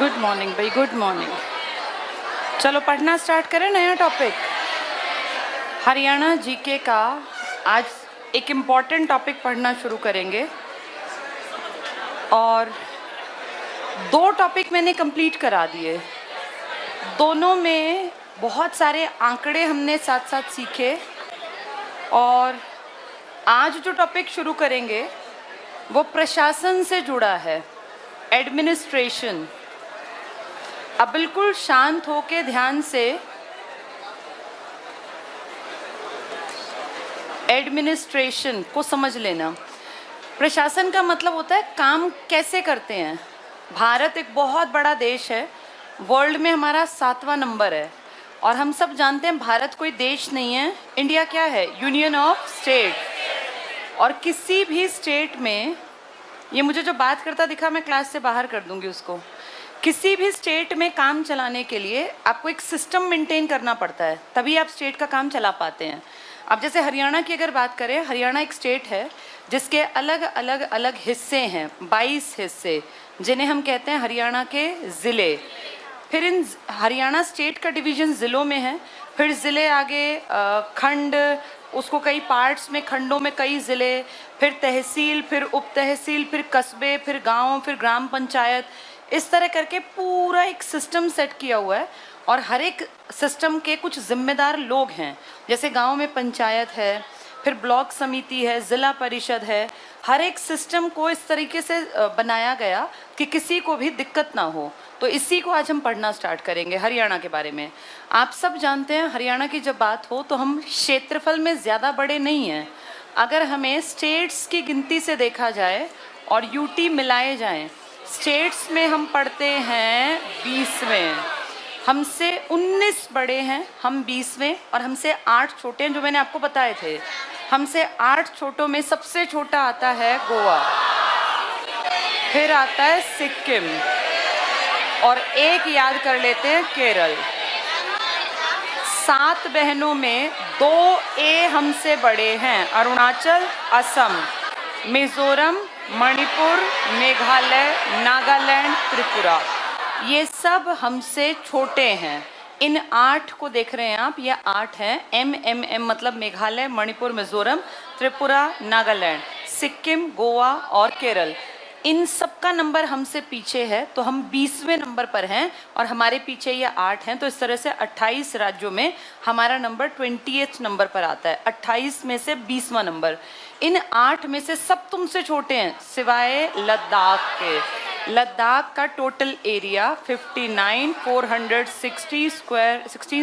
Good morning भाई, good morning. चलो पढ़ना स्टार्ट करें। नया टॉपिक हरियाणा जीके का। आज एक इम्पॉर्टेंट टॉपिक पढ़ना शुरू करेंगे और दो टॉपिक मैंने कंप्लीट करा दिए। दोनों में बहुत सारे आंकड़े हमने साथ साथ सीखे और आज जो टॉपिक शुरू करेंगे वो प्रशासन से जुड़ा है, एडमिनिस्ट्रेशन। अब बिल्कुल शांत होके ध्यान से एडमिनिस्ट्रेशन को समझ लेना। प्रशासन का मतलब होता है काम कैसे करते हैं। भारत एक बहुत बड़ा देश है, वर्ल्ड में हमारा 7वां नंबर है और हम सब जानते हैं भारत कोई देश नहीं है। इंडिया क्या है? Union of state. और किसी भी स्टेट में, ये मुझे जो बात करता दिखा मैं क्लास से बाहर कर दूंगी उसको। किसी भी स्टेट में काम चलाने के लिए आपको एक सिस्टम मेंटेन करना पड़ता है, तभी आप स्टेट का काम चला पाते हैं। अब जैसे हरियाणा की अगर बात करें, हरियाणा एक स्टेट है जिसके अलग अलग अलग हिस्से हैं, 22 हिस्से, जिन्हें हम कहते हैं हरियाणा के ज़िले। फिर इन हरियाणा स्टेट का डिवीज़न ज़िलों में है, फिर ज़िले आगे खंड, उसको कई पार्ट्स में, खंडों में कई ज़िले, फिर तहसील, फिर उप तहसील, फिर कस्बे, फिर गांव, फिर ग्राम पंचायत। इस तरह करके पूरा एक सिस्टम सेट किया हुआ है और हर एक सिस्टम के कुछ जिम्मेदार लोग हैं। जैसे गांव में पंचायत है, फिर ब्लॉक समिति है, ज़िला परिषद है। हर एक सिस्टम को इस तरीके से बनाया गया कि किसी को भी दिक्कत ना हो। तो इसी को आज हम पढ़ना स्टार्ट करेंगे हरियाणा के बारे में। आप सब जानते हैं हरियाणा की जब बात हो तो हम क्षेत्रफल में ज़्यादा बड़े नहीं हैं। अगर हमें स्टेट्स की गिनती से देखा जाए और यूटी मिलाए जाएँ, स्टेट्स में हम पढ़ते हैं 20वें, हमसे 19 बड़े हैं, हम 20वें, और हमसे 8 छोटे हैं जो मैंने आपको बताए थे। हमसे 8 छोटों में सबसे छोटा आता है गोवा, फिर आता है सिक्किम और एक याद कर लेते हैं केरल। 7 बहनों में 2 हमसे बड़े हैं, अरुणाचल, असम, मिजोरम, मणिपुर, मेघालय, नागालैंड, त्रिपुरा। ये सब हमसे छोटे हैं। इन 8 को देख रहे हैं आप, ये 8 हैं। MMM मतलब मेघालय, मणिपुर, मिजोरम, त्रिपुरा, नागालैंड, सिक्किम, गोवा और केरल। इन सब का नंबर हमसे पीछे है, तो हम 20वें नंबर पर हैं और हमारे पीछे ये 8 हैं। तो इस तरह से 28 राज्यों में हमारा नंबर 20th नंबर पर आता है। 28 में से 20वां नंबर। इन 8 में से सब तुमसे छोटे हैं सिवाय लद्दाख के। लद्दाख का टोटल एरिया 16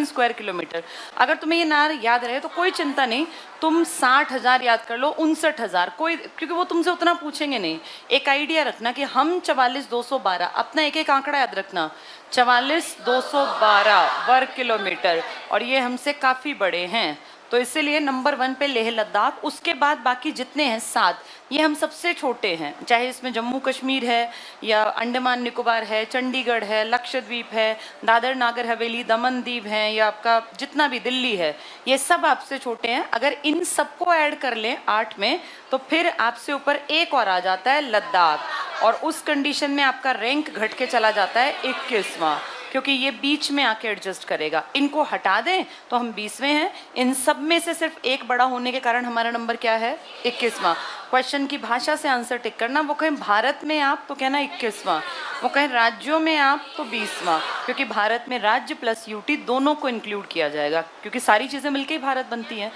स्क्वायर किलोमीटर। अगर तुम्हें ये ना याद रहे तो कोई चिंता नहीं, तुम 60,000 याद कर लो, 59,000, कोई, क्योंकि वो तुमसे उतना पूछेंगे नहीं। एक आइडिया रखना कि हम 44,212, अपना एक एक आंकड़ा याद रखना, 44,212 वर्ग किलोमीटर, और ये हमसे काफ़ी बड़े हैं। तो इसीलिए नंबर 1 पे लेह लद्दाख। उसके बाद बाकी जितने हैं 7, ये हम सबसे छोटे हैं। चाहे इसमें जम्मू कश्मीर है या अंडमान निकोबार है, चंडीगढ़ है, लक्षद्वीप है, दादर नागर हवेली, दमन दीव है, या आपका जितना भी दिल्ली है, ये सब आपसे छोटे हैं। अगर इन सबको ऐड कर लें 8 में तो फिर आपसे ऊपर एक और आ जाता है लद्दाख, और उस कंडीशन में आपका रैंक घट के चला जाता है 21वां, क्योंकि ये बीच में आके एडजस्ट करेगा। इनको हटा दें तो हम 20वें हैं। इन सब में से सिर्फ एक बड़ा होने के कारण हमारा नंबर क्या है? 21वां। क्वेश्चन की भाषा से आंसर टिक करना। वो कहें भारत में आप तो कहना 21वां, वो कहें राज्यों में आप तो 20वां, क्योंकि भारत में राज्य प्लस यूटी दोनों को इंक्लूड किया जाएगा, क्योंकि सारी चीज़ें मिलकर ही भारत बनती हैं।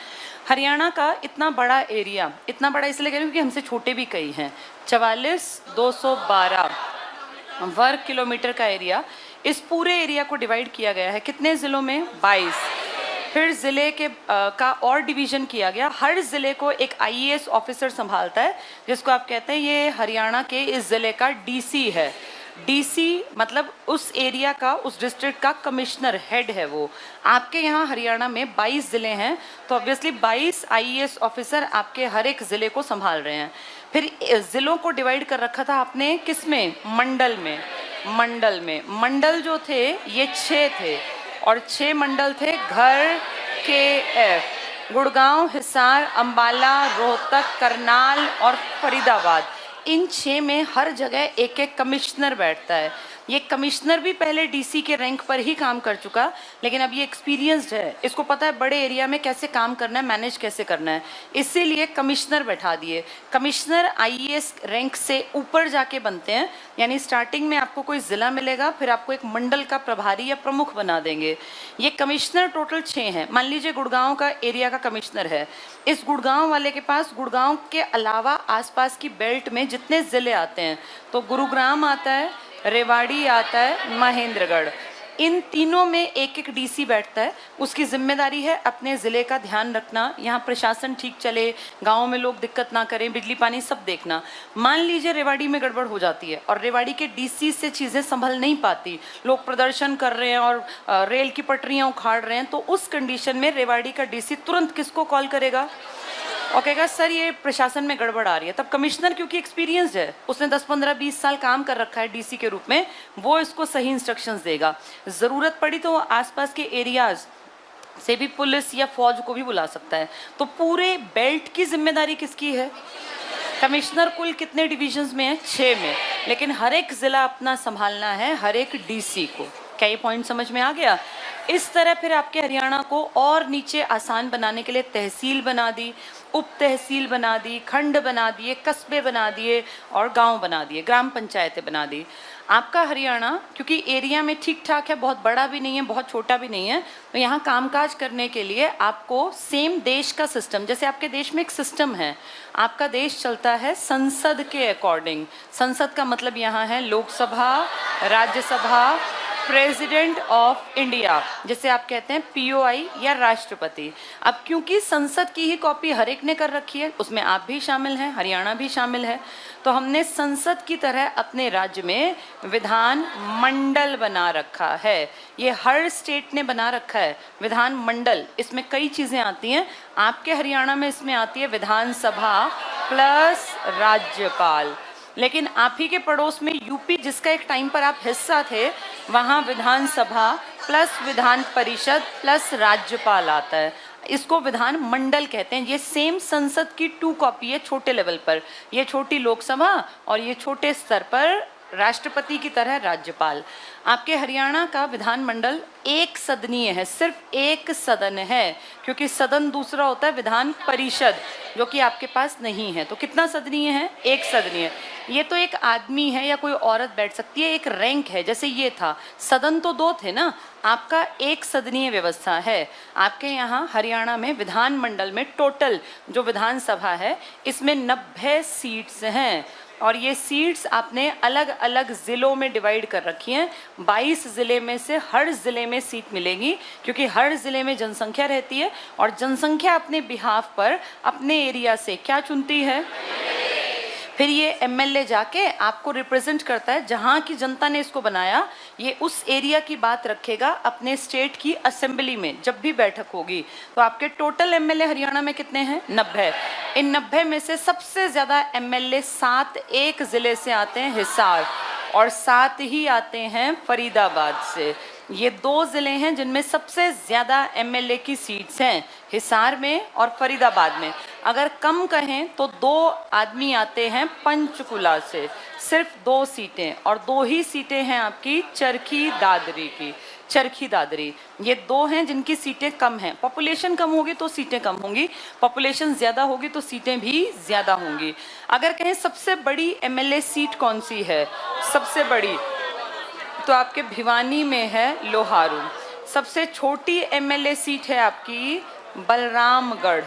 हरियाणा का इतना बड़ा एरिया, इतना बड़ा इसलिए कह रही हूँ क्योंकि हमसे छोटे भी कई हैं। 44,212 वर्ग किलोमीटर का एरिया। इस पूरे एरिया को डिवाइड किया गया है कितने ज़िलों में? 22। फिर ज़िले के का और डिवीज़न किया गया। हर ज़िले को एक IAS ऑफिसर संभालता है, जिसको आप कहते हैं, ये हरियाणा के इस ज़िले का DC है। DC मतलब उस एरिया का, उस डिस्ट्रिक्ट का कमिश्नर, हेड है वो। आपके यहाँ हरियाणा में 22 ज़िले हैं, तो ऑब्वियसली 22 IAS ऑफिसर आपके हर एक ज़िले को संभाल रहे हैं। फिर ज़िलों को डिवाइड कर रखा था आपने किस में? मंडल में। मंडल में, मंडल जो थे ये 6 थे, और 6 मंडल थे घर के F, गुड़गांव, हिसार, अंबाला, रोहतक, करनाल और फरीदाबाद। इन 6 में हर जगह एक एक कमिश्नर बैठता है। ये कमिश्नर भी पहले डीसी के रैंक पर ही काम कर चुका, लेकिन अब ये एक्सपीरियंस्ड है, इसको पता है बड़े एरिया में कैसे काम करना है, मैनेज कैसे करना है, इसीलिए कमिश्नर बैठा दिए। कमिश्नर आईएएस रैंक से ऊपर जाके बनते हैं, यानी स्टार्टिंग में आपको कोई ज़िला मिलेगा, फिर आपको एक मंडल का प्रभारी या प्रमुख बना देंगे। ये कमिश्नर टोटल 6 हैं। मान लीजिए गुड़गांव का एरिया का कमिश्नर है, इस गुड़गांव वाले के पास गुड़गांव के अलावा आसपास की बेल्ट में जितने ज़िले आते हैं, तो गुरुग्राम आता है, रेवाड़ी आता है, महेंद्रगढ़, इन तीनों में एक एक डीसी बैठता है। उसकी जिम्मेदारी है अपने ज़िले का ध्यान रखना, यहाँ प्रशासन ठीक चले, गाँव में लोग दिक्कत ना करें, बिजली पानी सब देखना। मान लीजिए रेवाड़ी में गड़बड़ हो जाती है और रेवाड़ी के डीसी से चीज़ें संभल नहीं पाती, लोग प्रदर्शन कर रहे हैं और रेल की पटरियाँ उखाड़ रहे हैं, तो उस कंडीशन में रेवाड़ी का डीसी तुरंत किसको कॉल करेगा और कहेगा सर ये प्रशासन में गड़बड़ आ रही है। तब कमिश्नर क्योंकि एक्सपीरियंस्ड है, उसने 10, 15, 20 साल काम कर रखा है डीसी के रूप में, वो इसको सही इंस्ट्रक्शंस देगा। ज़रूरत पड़ी तो आसपास के एरियाज से भी पुलिस या फौज को भी बुला सकता है। तो पूरे बेल्ट की जिम्मेदारी किसकी है? कमिश्नर कुल कितने डिविजन्स में है? 6 में, लेकिन हर एक ज़िला अपना संभालना है हर एक डीसी को। क्या ये पॉइंट समझ में आ गया? इस तरह फिर आपके हरियाणा को और नीचे आसान बनाने के लिए तहसील बना दी, उप तहसील बना दी, खंड बना दिए, कस्बे बना दिए और गांव बना दिए, ग्राम पंचायतें बना दी। आपका हरियाणा क्योंकि एरिया में ठीक ठाक है, बहुत बड़ा भी नहीं है, बहुत छोटा भी नहीं है, तो यहाँ कामकाज करने के लिए आपको सेम देश का सिस्टम, जैसे आपके देश में एक सिस्टम है, आपका देश चलता है संसद के अकॉर्डिंग। संसद का मतलब यहाँ है Lok Sabha, Rajya Sabha, president of India, जैसे आप कहते हैं पीओआई या राष्ट्रपति। अब क्योंकि संसद की ही कॉपी हर एक ने कर रखी है, उसमें आप भी शामिल हैं, हरियाणा भी शामिल है, तो हमने संसद की तरह अपने राज्य में विधान मंडल बना रखा है। ये हर स्टेट ने बना रखा है विधान मंडल। इसमें कई चीज़ें आती हैं, आपके हरियाणा में इसमें आती है विधानसभा प्लस राज्यपाल, लेकिन आप ही के पड़ोस में यूपी, जिसका एक टाइम पर आप हिस्सा थे, वहाँ विधानसभा प्लस विधान परिषद प्लस राज्यपाल आता है। इसको विधान मंडल कहते हैं। ये सेम संसद की 2 कॉपी है छोटे लेवल पर, ये छोटी लोकसभा और ये छोटे स्तर पर राष्ट्रपति की तरह राज्यपाल। आपके हरियाणा का विधानमंडल एक सदनीय है, सिर्फ एक सदन है, क्योंकि सदन दूसरा होता है विधान परिषद, जो कि आपके पास नहीं है। तो कितना सदनीय है? एक सदनीय। ये तो एक आदमी है या कोई औरत बैठ सकती है, एक रैंक है, जैसे ये था। सदन तो 2 थे ना, आपका एक सदनीय व्यवस्था है। आपके यहाँ हरियाणा में विधानमंडल में टोटल जो विधानसभा है इसमें 90 सीट्स हैं, और ये सीट्स आपने अलग अलग ज़िलों में डिवाइड कर रखी हैं। 22 ज़िले में से हर ज़िले में सीट मिलेगी, क्योंकि हर ज़िले में जनसंख्या रहती है और जनसंख्या अपने बिहाफ पर अपने एरिया से क्या चुनती है, फिर ये एमएलए जाके आपको रिप्रेजेंट करता है। जहाँ की जनता ने इसको बनाया, ये उस एरिया की बात रखेगा अपने स्टेट की असेंबली में जब भी बैठक होगी। तो आपके टोटल एमएलए हरियाणा में कितने हैं? 90। इन 90 में से सबसे ज़्यादा एमएलए 7 एक ज़िले से आते हैं, हिसार, और 7 ही आते हैं फरीदाबाद से। ये 2 ज़िले हैं जिनमें सबसे ज़्यादा एमएलए की सीट्स हैं, हिसार में और फरीदाबाद में। अगर कम कहें तो 2 आदमी आते हैं पंचकुला से, सिर्फ 2 सीटें, और 2 ही सीटें हैं आपकी चरखी दादरी की। चरखी दादरी ये 2 हैं जिनकी सीटें कम हैं। पॉपुलेशन कम होगी तो सीटें कम होंगी, पॉपुलेशन ज़्यादा होगी तो सीटें भी ज़्यादा होंगी। अगर कहें सबसे बड़ी एमएलए सीट कौन सी है, सबसे बड़ी, तो आपके भिवानी में है लोहारू। सबसे छोटी एमएलए सीट है आपकी बलरामगढ़।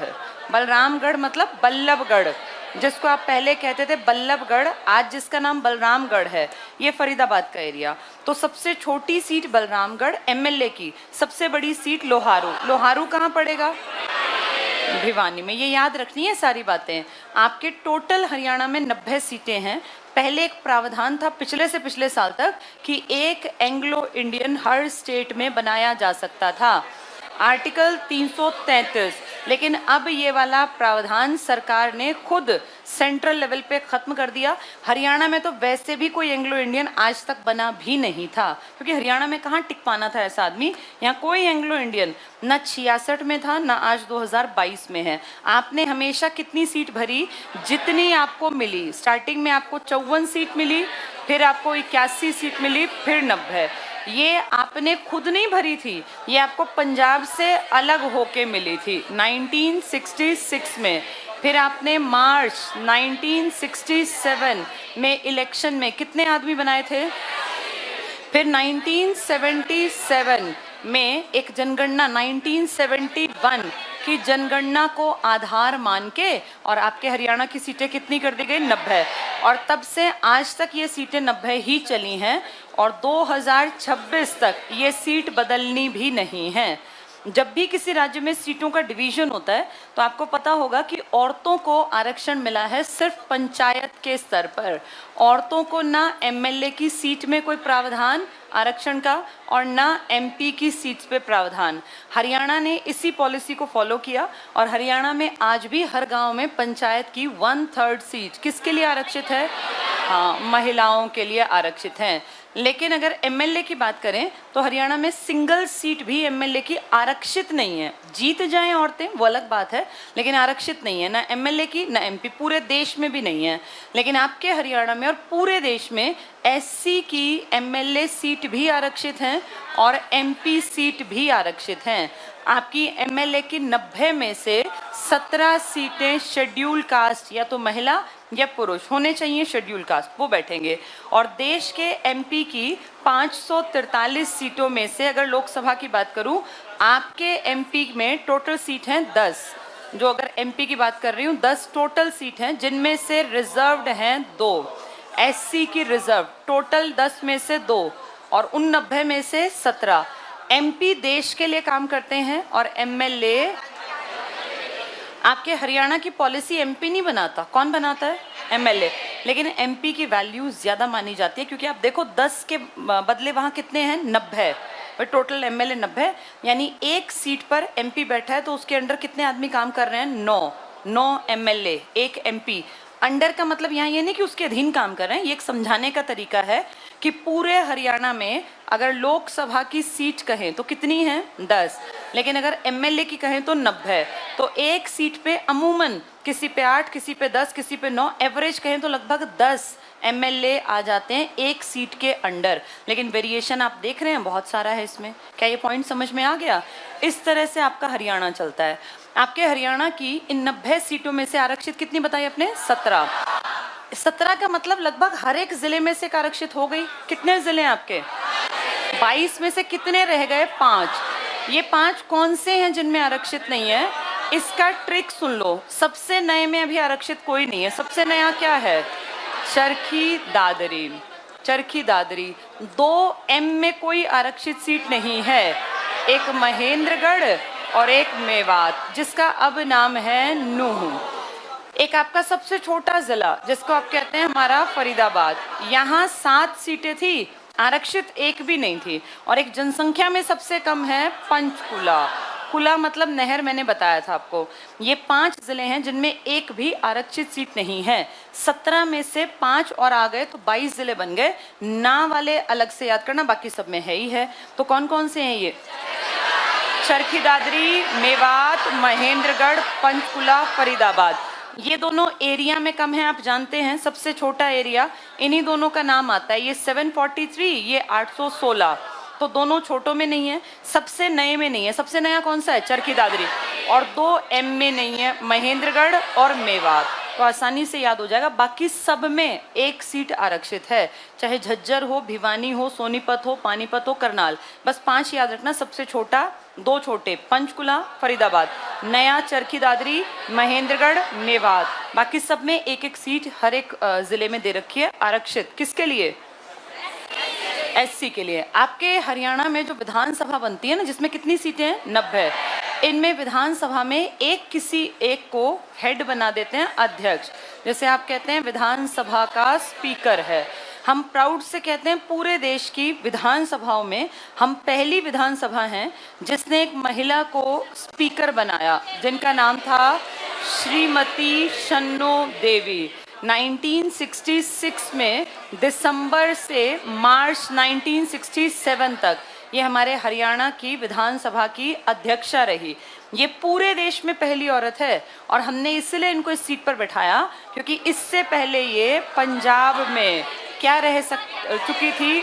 बलरामगढ़ मतलब बल्लभगढ़, जिसको आप पहले कहते थे बल्लभगढ़, आज जिसका नाम बलरामगढ़ है, ये फरीदाबाद का एरिया। तो सबसे छोटी सीट बलरामगढ़ एमएलए की, सबसे बड़ी सीट लोहारू। लोहारू कहाँ पड़ेगा? भिवानी में। ये याद रखनी है सारी बातें। आपके टोटल हरियाणा में 90 सीटें हैं। पहले एक प्रावधान था पिछले से पिछले साल तक कि एक एंग्लो इंडियन हर स्टेट में बनाया जा सकता था, आर्टिकल 333, लेकिन अब ये वाला प्रावधान सरकार ने खुद सेंट्रल लेवल पे ख़त्म कर दिया। हरियाणा में तो वैसे भी कोई एंग्लो इंडियन आज तक बना भी नहीं था, क्योंकि हरियाणा में कहाँ टिक पाना था ऐसा आदमी। यहाँ कोई एंग्लो इंडियन ना 66 में था, ना आज 2022 में है। आपने हमेशा कितनी सीट भरी? जितनी आपको मिली। स्टार्टिंग में आपको 54 सीट मिली, फिर आपको 81 सीट मिली, फिर 90। ये आपने खुद नहीं भरी थी, ये आपको पंजाब से अलग होके मिली थी 1966 में। फिर आपने मार्च 1967 में इलेक्शन में कितने आदमी बनाए थे? फिर 1977 में एक जनगणना, 1971 की जनगणना को आधार मान के और आपके हरियाणा की सीटें कितनी कर दी गई? 90। और तब से आज तक ये सीटें 90 ही चली हैं और 2026 तक ये सीट बदलनी भी नहीं है। जब भी किसी राज्य में सीटों का डिवीजन होता है तो आपको पता होगा कि औरतों को आरक्षण मिला है सिर्फ पंचायत के स्तर पर। औरतों को ना एमएलए की सीट में कोई प्रावधान आरक्षण का और ना एमपी की सीट पे प्रावधान। हरियाणा ने इसी पॉलिसी को फॉलो किया और हरियाणा में आज भी हर गांव में पंचायत की 1/3 सीट किसके लिए आरक्षित है? हाँ, महिलाओं के लिए आरक्षित हैं। लेकिन अगर एमएलए की बात करें तो हरियाणा में सिंगल सीट भी एमएलए की आरक्षित नहीं है। जीत जाएं औरतें वो अलग बात है, लेकिन आरक्षित नहीं है, ना एमएलए की ना एमपी, पूरे देश में भी नहीं है। लेकिन आपके हरियाणा में और पूरे देश में एससी की एमएलए सीट भी आरक्षित हैं और एमपी सीट भी आरक्षित हैं। आपकी एमएलए की 90 में से 17 सीटें शेड्यूल कास्ट या तो महिला या पुरुष होने चाहिए, शेड्यूल कास्ट, वो बैठेंगे। और देश के एमपी की 543 सीटों में से अगर लोकसभा की बात करूं, आपके एमपी में टोटल सीट हैं 10। जो अगर एमपी की बात कर रही हूं, 10 टोटल सीट हैं, जिनमें से रिजर्व्ड हैं 2। एससी की रिजर्व टोटल 10 में से 2 और उन 90 में से 17। एमपी देश के लिए काम करते हैं और एमएलए, आपके हरियाणा की पॉलिसी एमपी नहीं बनाता, कौन बनाता है? एमएलए। लेकिन एमपी की वैल्यू ज़्यादा मानी जाती है क्योंकि आप देखो 10 के बदले वहाँ कितने हैं? 90। और टोटल एमएलए 90, यानी एक सीट पर एमपी बैठा है तो उसके अंडर कितने आदमी काम कर रहे हैं? 9 एमएलए, 1 एमपी। अंडर का मतलब यहाँ ये नहीं कि उसके अधीन काम कर रहे हैं, ये एक समझाने का तरीका है कि पूरे हरियाणा में अगर लोकसभा की सीट कहें तो कितनी है? 10। लेकिन अगर एमएलए की कहें तो 90। तो एक सीट पे अमूमन किसी पे 8, किसी पे 10, किसी पे 9, एवरेज कहें तो लगभग 10 एमएलए आ जाते हैं एक सीट के अंडर। लेकिन वेरिएशन आप देख रहे हैं बहुत सारा है इसमें। क्या ये पॉइंट समझ में आ गया? इस तरह से आपका हरियाणा चलता है। आपके हरियाणा की इन 90 सीटों में से आरक्षित कितनी बताई आपने? 17। 17 का मतलब लगभग हर एक जिले में से आरक्षित हो गई। कितने जिले हैं आपके? 22 में से कितने रह गए? 5। ये 5 कौन से हैं जिनमें आरक्षित नहीं है? इसका ट्रिक सुन लो। सबसे नए में अभी आरक्षित कोई नहीं है। सबसे नया क्या है? चरखी दादरी। चरखी दादरी 2 एम में कोई आरक्षित सीट नहीं है। एक महेंद्रगढ़ और एक मेवात, जिसका अब नाम है नूह। एक आपका सबसे छोटा जिला जिसको आप कहते हैं हमारा फरीदाबाद, यहाँ 7 सीटें थी, आरक्षित एक भी नहीं थी। और एक जनसंख्या में सबसे कम है पंचकुला। कुला मतलब नहर, मैंने बताया था आपको। ये 5 जिले हैं जिनमें एक भी आरक्षित सीट नहीं है। 17 में से 5 और आ गए तो 22 जिले बन गए। ना वाले अलग से याद करना, बाकी सब में है ही है। तो कौन कौन से हैं ये? चरखी दादरी, मेवात, महेंद्रगढ़, पंचकुला, फरीदाबाद। ये दोनों एरिया में कम है, आप जानते हैं। सबसे छोटा एरिया इन्हीं दोनों का नाम आता है। ये 743, ये 816, तो दोनों छोटों में नहीं है। सबसे नए में नहीं है। सबसे नया कौन सा है? चरखी दादरी। और 2 एम में नहीं है, महेंद्रगढ़ और मेवात। तो आसानी से याद हो जाएगा। बाकी सब में एक सीट आरक्षित है, चाहे झज्जर हो, भिवानी हो, सोनीपत हो, पानीपत हो, करनाल। बस 5 याद रखना। सबसे छोटा, 2 छोटे, पंचकुला, फरीदाबाद, नया चरखी दादरी, महेंद्रगढ़, मेवात। बाकी सब में एक एक सीट हर एक जिले में दे रखी है आरक्षित। किसके लिए? एससी के लिए। आपके हरियाणा में जो विधानसभा बनती है ना, जिसमें कितनी सीटें हैं? 90। इनमें विधानसभा में किसी एक को हेड बना देते हैं, अध्यक्ष। जैसे आप कहते हैं विधानसभा का स्पीकर है। हम प्राउड से कहते हैं पूरे देश की विधानसभाओं में हम पहली विधानसभा हैं जिसने एक महिला को स्पीकर बनाया, जिनका नाम था श्रीमती शन्नो देवी। 1966 में दिसंबर से मार्च 1967 तक ये हमारे हरियाणा की विधानसभा की अध्यक्षा रही। ये पूरे देश में पहली औरत है और हमने इसलिए इनको इस सीट पर बैठाया क्योंकि इससे पहले ये पंजाब में क्या रह चुकी थी?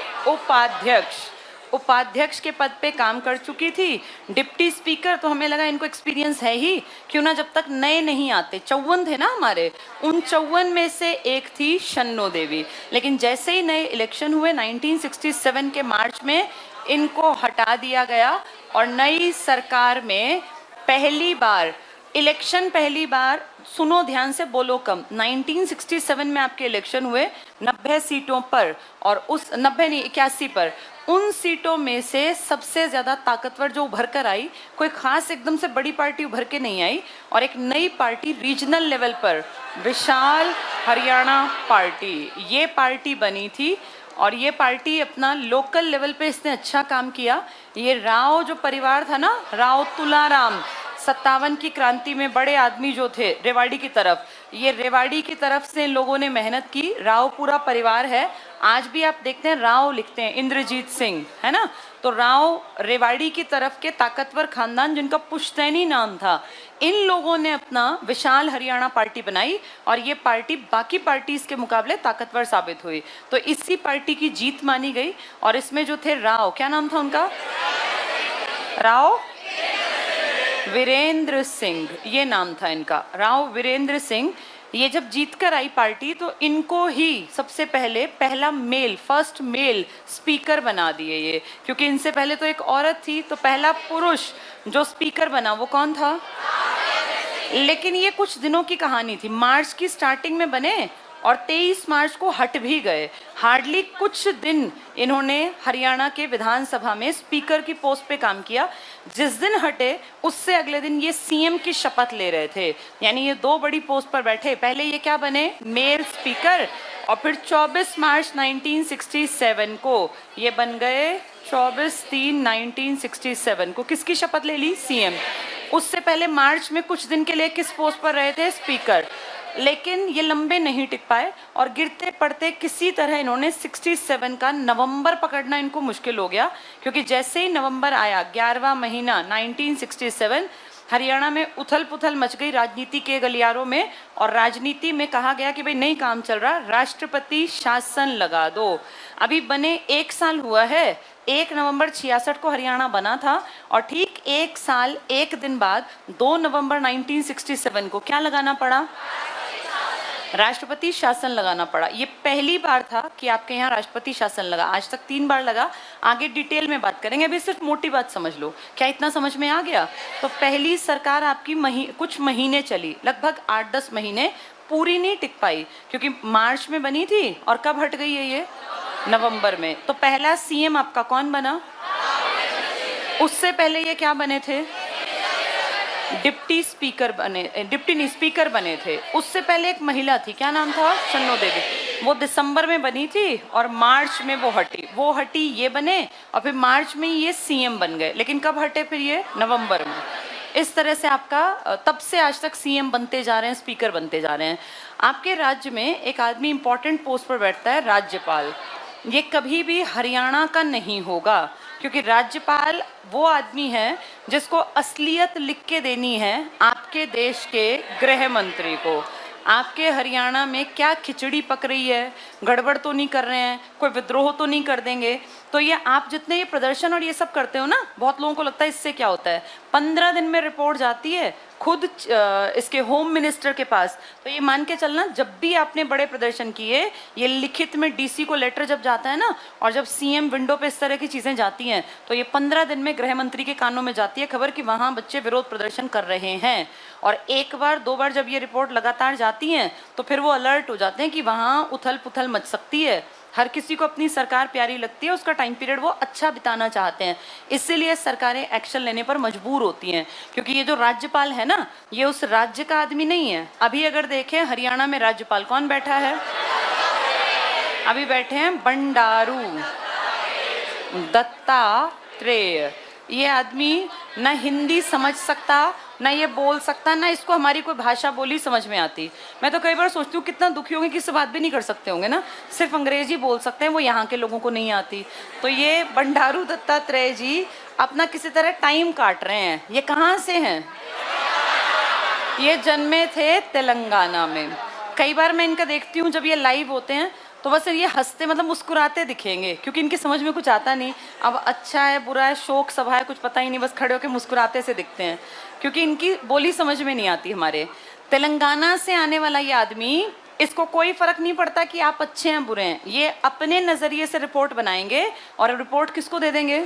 उपाध्यक्ष के पद पे काम कर चुकी थी। डिप्टी स्पीकर तो हमें लगा इनको एक्सपीरियंस है ही, क्यों ना जब तक नए नहीं आते। 54 थे ना हमारे, उन 54 में से एक थी शन्नो देवी। लेकिन जैसे ही नए इलेक्शन हुए 1967 के मार्च में, इनको हटा दिया गया और नई सरकार में पहली बार सुनो ध्यान से, बोलो कम, 1967 में आपके इलेक्शन हुए 90 सीटों पर, और उस 90 नहीं 81 पर, उन सीटों में से सबसे ज्यादा ताकतवर जो उभर कर आई, कोई खास एकदम से बड़ी पार्टी उभर के नहीं आई, और एक नई पार्टी रीजनल लेवल पर विशाल हरियाणा पार्टी, ये पार्टी बनी थी। और ये पार्टी अपना लोकल लेवल पे इसने अच्छा काम किया। ये राव जो परिवार था ना, राव तुलाराम, 57 की क्रांति में बड़े आदमी जो थे रेवाड़ी की तरफ, ये रेवाड़ी की तरफ से लोगों ने मेहनत की। राव पूरा परिवार है, आज भी आप देखते हैं राव लिखते हैं, इंद्रजीत सिंह है ना, तो राव रेवाड़ी की तरफ के ताकतवर खानदान जिनका पुश्तैनी नाम था, इन लोगों ने अपना विशाल हरियाणा पार्टी बनाई, और ये पार्टी बाकी पार्टीज के मुकाबले ताकतवर साबित हुई। तो इसी पार्टी की जीत मानी गई। और इसमें जो थे राव, क्या नाम था उनका? राव वीरेंद्र सिंह, ये नाम था इनका, राव वीरेंद्र सिंह। ये जब जीत कर आई पार्टी, तो इनको ही सबसे पहले फर्स्ट मेल स्पीकर बना दिए ये, क्योंकि इनसे पहले तो एक औरत थी, तो पहला पुरुष जो स्पीकर बना वो कौन था? लेकिन ये कुछ दिनों की कहानी थी। मार्च की स्टार्टिंग में बने और 23 मार्च को हट भी गए। हार्डली कुछ दिन इन्होंने हरियाणा के विधानसभा में स्पीकर की पोस्ट पे काम किया। जिस दिन हटे उससे अगले दिन ये सीएम की शपथ ले रहे थे, यानी ये दो बड़ी पोस्ट पर बैठे। पहले ये क्या बने? मेल स्पीकर, और फिर 24 मार्च 1967 को ये बन गए 24/3/1967 को किसकी शपथ ले ली? सीएम। उससे पहले मार्च में कुछ दिन के लिए किस पोस्ट पर रहे थे? स्पीकर। लेकिन ये लंबे नहीं टिक पाए और गिरते पड़ते किसी तरह इन्होंने 67 का नवंबर पकड़ना इनको मुश्किल हो गया, क्योंकि जैसे ही नवंबर आया 11वां महीना 1967, हरियाणा में उथल पुथल मच गई राजनीति के गलियारों में, और राजनीति में कहा गया कि भाई नहीं काम चल रहा, राष्ट्रपति शासन लगा दो। अभी बने 1 साल हुआ है, 1 नवंबर 66 को हरियाणा बना था, और ठीक 1 साल 1 दिन बाद 2 नवंबर 1967 को क्या लगाना पड़ा? राष्ट्रपति शासन लगाना पड़ा। ये पहली बार था कि आपके यहाँ राष्ट्रपति शासन लगा। आज तक 3 बार लगा, आगे डिटेल में बात करेंगे, अभी सिर्फ मोटी बात समझ लो। क्या इतना समझ में आ गया? तो पहली सरकार आपकी कुछ महीने चली, लगभग 8-10 महीने, पूरी नहीं टिक पाई, क्योंकि मार्च में बनी थी और कब हट गई है ये? नवंबर में। तो पहला सीएम आपका कौन बना? उससे पहले ये क्या बने थे? स्पीकर बने थे। उससे पहले एक महिला थी, क्या नाम था? शन्नो देवी। वो दिसंबर में बनी थी और मार्च में वो हटी, ये बने, और फिर मार्च में ये सीएम बन गए। लेकिन कब हटे फिर ये? नवंबर में। इस तरह से आपका तब से आज तक सीएम बनते जा रहे हैं, स्पीकर बनते जा रहे हैं। आपके राज्य में एक आदमी इंपॉर्टेंट पोस्ट पर बैठता है, राज्यपाल। ये कभी भी हरियाणा का नहीं होगा, क्योंकि राज्यपाल वो आदमी है जिसको असलियत लिख के देनी है आपके देश के गृह मंत्री को। आपके हरियाणा में क्या खिचड़ी पक रही है, गड़बड़ तो नहीं कर रहे हैं, कोई विद्रोह तो नहीं कर देंगे। तो ये आप जितने ये प्रदर्शन और ये सब करते हो ना, बहुत लोगों को लगता है इससे क्या होता है। 15 दिन में रिपोर्ट जाती है खुद इसके होम मिनिस्टर के पास। तो ये मान के चलना, जब भी आपने बड़े प्रदर्शन किए, ये लिखित में डीसी को लेटर जब जाता है ना, और जब सीएम विंडो पे इस तरह की चीजें जाती हैं, तो ये 15 दिन में गृह मंत्री के कानों में जाती है खबर कि वहां बच्चे विरोध प्रदर्शन कर रहे हैं। और 1 बार 2 बार जब ये रिपोर्ट लगातार जाती हैं, तो फिर वो अलर्ट हो जाते हैं कि वहां उथल पुथल मच सकती है। हर किसी को अपनी सरकार प्यारी लगती है, उसका टाइम पीरियड वो अच्छा बिताना चाहते हैं, इसीलिए सरकारें एक्शन लेने पर मजबूर होती हैं। क्योंकि ये जो राज्यपाल है ना, ये उस राज्य का आदमी नहीं है। अभी अगर देखें हरियाणा में राज्यपाल कौन बैठा है? अभी बैठे हैं बंडारू दत्तात्रेय। ये आदमी ना हिंदी समझ सकता, ना ये बोल सकता, ना इसको हमारी कोई भाषा बोली समझ में आती। मैं तो कई बार सोचती हूँ कितना दुखी होंगे कि इससे बात भी नहीं कर सकते होंगे ना, सिर्फ अंग्रेजी बोल सकते हैं, वो यहाँ के लोगों को नहीं आती। तो ये बंडारू दत्तात्रेय जी अपना किसी तरह टाइम काट रहे हैं। ये कहाँ से हैं? ये जन्मे थे तेलंगाना में। कई बार मैं इनका देखती हूँ जब ये लाइव होते हैं, तो बस ये हंसते मतलब मुस्कुराते दिखेंगे, क्योंकि इनकी समझ में कुछ आता नहीं। अब अच्छा है बुरा है शोक सभा है कुछ पता ही नहीं, बस खड़े होकर मुस्कुराते से दिखते हैं, क्योंकि इनकी बोली समझ में नहीं आती हमारे। तेलंगाना से आने वाला ये आदमी, इसको कोई फर्क नहीं पड़ता कि आप अच्छे हैं बुरे हैं, ये अपने नजरिए से रिपोर्ट बनाएंगे और रिपोर्ट किसको दे देंगे?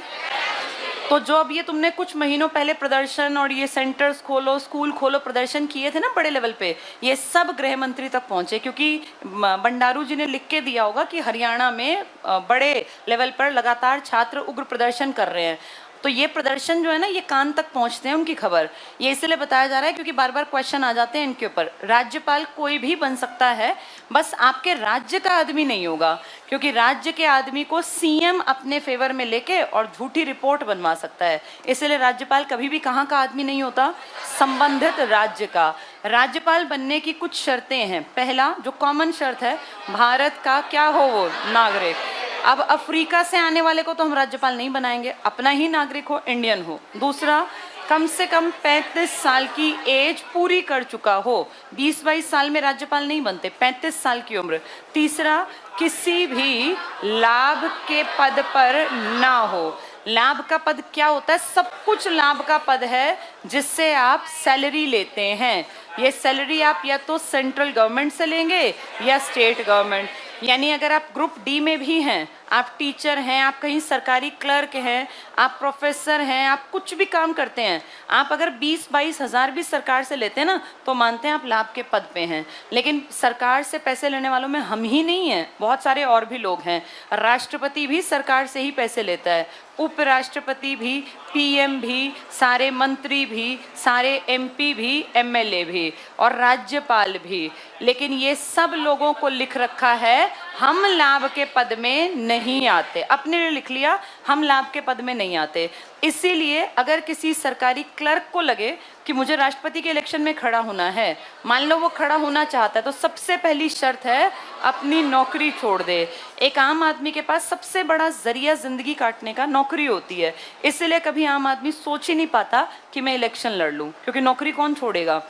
तो जो अब ये तुमने कुछ महीनों पहले प्रदर्शन और ये सेंटर्स खोलो स्कूल खोलो प्रदर्शन किए थे ना बड़े लेवल पे, ये सब गृह मंत्री तक पहुंचे, क्योंकि बंडारू जी ने लिख के दिया होगा कि हरियाणा में बड़े लेवल पर लगातार छात्र उग्र प्रदर्शन कर रहे हैं। तो ये प्रदर्शन जो है ना ये कान तक पहुंचते हैं उनकी खबर। ये इसलिए बताया जा रहा है क्योंकि बार बार क्वेश्चन आ जाते हैं इनके ऊपर। राज्यपाल कोई भी बन सकता है, बस आपके राज्य का आदमी नहीं होगा, क्योंकि राज्य के आदमी को सीएम अपने फेवर में लेके और झूठी रिपोर्ट बनवा सकता है। इसलिए राज्यपाल कभी भी कहाँ का आदमी नहीं होता, संबंधित राज्य का। राज्यपाल बनने की कुछ शर्तें हैं। पहला जो कॉमन शर्त है, भारत का क्या हो वो नागरिक। अब अफ्रीका से आने वाले को तो हम राज्यपाल नहीं बनाएंगे, अपना ही नागरिक हो, इंडियन हो। दूसरा, कम से कम 35 साल की एज पूरी कर चुका हो। 20-22 साल में राज्यपाल नहीं बनते, 35 साल की उम्र। तीसरा, किसी भी लाभ के पद पर ना हो। लाभ का पद क्या होता है? सब कुछ लाभ का पद है जिससे आप सैलरी लेते हैं। ये सैलरी आप या तो सेंट्रल गवर्नमेंट से लेंगे या स्टेट गवर्नमेंट। यानी अगर आप ग्रुप डी में भी हैं, आप टीचर हैं, आप कहीं सरकारी क्लर्क हैं, आप प्रोफेसर हैं, आप कुछ भी काम करते हैं, आप अगर 20-22 हज़ार भी सरकार से लेते हैं ना तो मानते हैं आप लाभ के पद पे हैं। लेकिन सरकार से पैसे लेने वालों में हम ही नहीं हैं, बहुत सारे और भी लोग हैं। राष्ट्रपति भी सरकार से ही पैसे लेता है, उपराष्ट्रपति भी, पीएम भी, सारे मंत्री भी, सारे एमपी भी, एमएलए भी और राज्यपाल भी। लेकिन ये सब लोगों को लिख रखा है हम लाभ के पद में नहीं आते, अपने लिए लिख लिया हम लाभ के पद में नहीं आते। इसीलिए अगर किसी सरकारी क्लर्क को लगे कि मुझे राष्ट्रपति के इलेक्शन में खड़ा होना है, मान लो वो खड़ा होना चाहता है, तो सबसे पहली शर्त है अपनी नौकरी छोड़ दे। एक आम आदमी के पास सबसे बड़ा जरिया जिंदगी काटने का नौकरी होती है, इसलिए कभी आम आदमी सोच ही नहीं पाता कि मैं इलेक्शन लड़ लूं, क्योंकि नौकरी कौन छोड़ेगा?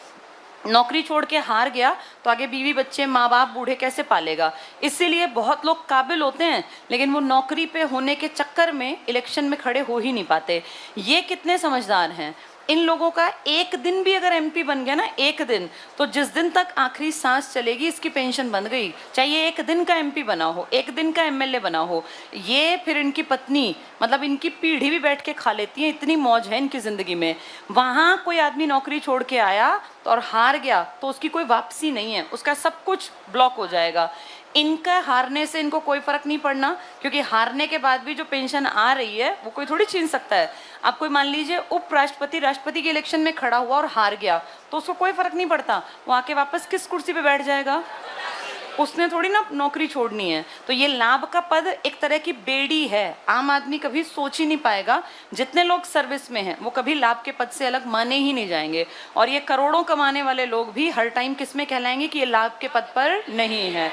नौकरी छोड़ के हार गया तो आगे बीवी बच्चे माँ बाप बूढ़े कैसे पालेगा? इसीलिए बहुत लोग काबिल होते हैं लेकिन वो नौकरी पे होने के चक्कर में इलेक्शन में खड़े हो ही नहीं पाते। ये कितने समझदार हैं? इन लोगों का एक दिन भी अगर एमपी बन गया ना, एक दिन, तो जिस दिन तक आखिरी सांस चलेगी इसकी पेंशन बन गई, चाहे ये एक दिन का एमपी बना हो, एक दिन का एमएलए बना हो। ये फिर इनकी पत्नी मतलब इनकी पीढ़ी भी बैठ के खा लेती है, इतनी मौज है इनकी जिंदगी में। वहाँ कोई आदमी नौकरी छोड़ के आया तो और हार गया तो उसकी कोई वापसी नहीं है, उसका सब कुछ ब्लॉक हो जाएगा। इनका हारने से इनको कोई फर्क नहीं पड़ना, क्योंकि हारने के बाद भी जो पेंशन आ रही है वो कोई थोड़ी छीन सकता है। आप कोई मान लीजिए उपराष्ट्रपति राष्ट्रपति के इलेक्शन में खड़ा हुआ और हार गया तो उसको कोई फर्क नहीं पड़ता, वो आके वापस किस कुर्सी पे बैठ जाएगा? उसने थोड़ी ना नौकरी छोड़नी है। तो ये लाभ का पद एक तरह की बेड़ी है, आम आदमी कभी सोच ही नहीं पाएगा। जितने लोग सर्विस में हैं वो कभी लाभ के पद से अलग माने ही नहीं जाएंगे, और ये करोड़ों कमाने वाले लोग भी हर टाइम किस में कहलाएंगे कि ये लाभ के पद पर नहीं है।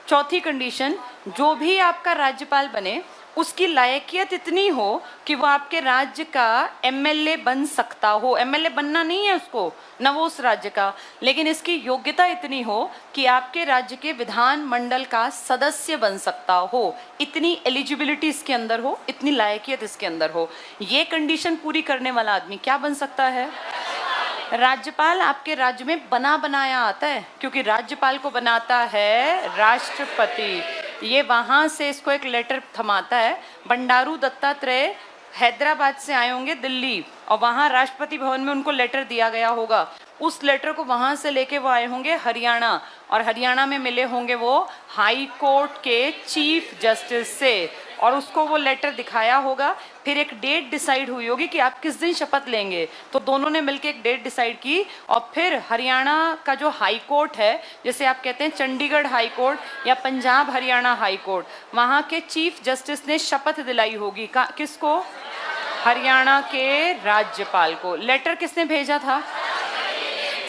चौथी कंडीशन, जो भी आपका राज्यपाल बने उसकी लायकियत इतनी हो कि वो आपके राज्य का एमएलए बन सकता हो। एमएलए बनना नहीं है उसको, न वो उस राज्य का, लेकिन इसकी योग्यता इतनी हो कि आपके राज्य के विधान मंडल का सदस्य बन सकता हो। इतनी एलिजिबिलिटी इसके अंदर हो, इतनी लायकियत इसके अंदर हो। ये कंडीशन पूरी करने वाला आदमी क्या बन सकता है? राज्यपाल आपके राज्य में बना बनाया आता है, क्योंकि राज्यपाल को बनाता है राष्ट्रपति। ये वहाँ से इसको एक लेटर थमाता है। बंडारू दत्तात्रेय हैदराबाद से आए होंगे दिल्ली, और वहाँ राष्ट्रपति भवन में उनको लेटर दिया गया होगा। उस लेटर को वहाँ से लेके वो आए होंगे हरियाणा, और हरियाणा में मिले होंगे वो हाई कोर्ट के चीफ जस्टिस से, और उसको वो लेटर दिखाया होगा। फिर एक डेट डिसाइड हुई होगी कि आप किस दिन शपथ लेंगे, तो दोनों ने मिलकर एक डेट डिसाइड की, और फिर हरियाणा का जो हाई कोर्ट है, जैसे आप कहते हैं चंडीगढ़ हाई कोर्ट या पंजाब हरियाणा हाई कोर्ट, वहाँ के चीफ जस्टिस ने शपथ दिलाई होगी किसको? हरियाणा के राज्यपाल को। लेटर किसने भेजा था?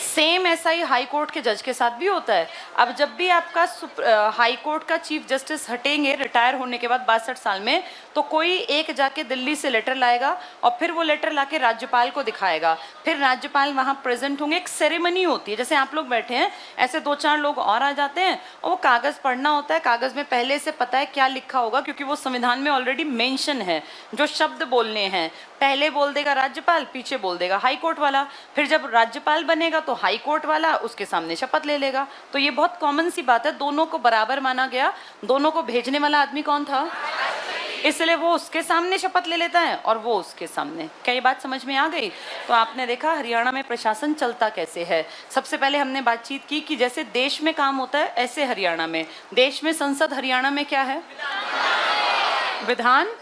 सेम ऐसा ही हाई कोर्ट के जज के साथ भी होता है। अब जब भी आपका हाई कोर्ट का चीफ जस्टिस हटेंगे रिटायर होने के बाद 62 साल में, तो कोई एक जाके दिल्ली से लेटर लाएगा और फिर वो लेटर लाके राज्यपाल को दिखाएगा, फिर राज्यपाल वहाँ प्रेजेंट होंगे, एक सेरेमनी होती है, जैसे आप लोग बैठे हैं ऐसे 2-4 लोग और आ जाते हैं और वो कागज़ पढ़ना होता है, कागज़ में पहले से पता है क्या लिखा होगा क्योंकि वो संविधान में ऑलरेडी मेंशन है, जो शब्द बोलने हैं पहले बोल देगा राज्यपाल, पीछे बोल देगा हाई कोर्ट वाला, फिर जब राज्यपाल बनेगा तो हाई कोर्ट वाला उसके सामने शपथ ले लेगा। तो ये बहुत कॉमन सी बात है, दोनों को बराबर माना गया, दोनों को भेजने वाला आदमी कौन था, इसलिए वो उसके सामने शपथ ले लेता है और वो उसके सामने। क्या ये बात समझ में आ गई? तो आपने देखा हरियाणा में प्रशासन चलता कैसे है। सबसे पहले हमने बातचीत की कि जैसे देश में काम होता है ऐसे हरियाणा में, देश में संसद, हरियाणा में क्या है, विधान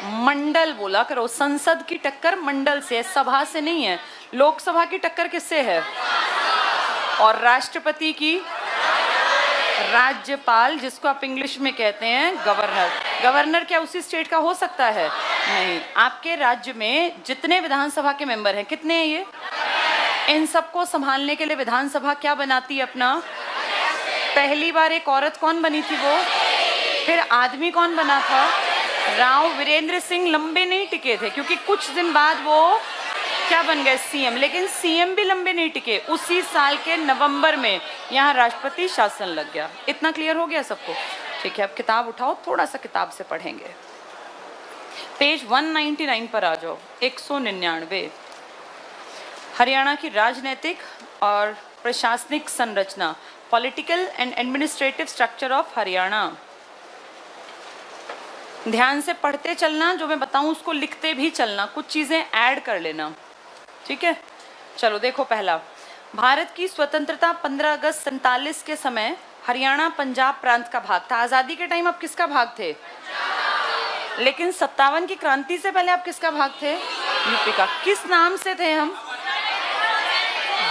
मंडल बोला करो, संसद की टक्कर मंडल से है, सभा से नहीं है। लोकसभा की टक्कर किससे है, और राष्ट्रपति की राज्यपाल, जिसको आप इंग्लिश में कहते हैं गवर्नर। गवर्नर क्या उसी स्टेट का हो सकता है? नहीं। आपके राज्य में जितने विधानसभा के मेंबर हैं, कितने हैं ये, इन सबको संभालने के लिए विधानसभा क्या बनाती है अपना, पहली बार एक औरत कौन बनी थी वो, फिर आदमी कौन बना था, राव वीरेंद्र सिंह। लंबे नहीं टिके थे क्योंकि कुछ दिन बाद वो क्या बन गए, सीएम, लेकिन सीएम भी लंबे नहीं टिके। उसी साल के नवंबर में यहाँ राष्ट्रपति शासन लग गया। इतना क्लियर हो गया सबको? ठीक है, अब किताब उठाओ, थोड़ा सा किताब से पढ़ेंगे। पेज 199 पर आ जाओ, 199। हरियाणा की राजनीतिक और प्रशासनिक संरचना, political and administrative structure of Haryana. ध्यान से पढ़ते चलना, जो मैं बताऊं उसको लिखते भी चलना, कुछ चीजें ऐड कर लेना, ठीक है। चलो देखो, पहला, भारत की स्वतंत्रता 15 अगस्त 47 के समय हरियाणा पंजाब प्रांत का भाग था। आजादी के टाइम आप किसका भाग थे, लेकिन 57 की क्रांति से पहले आप किसका भाग थे, यूपी का। किस नाम से थे हम,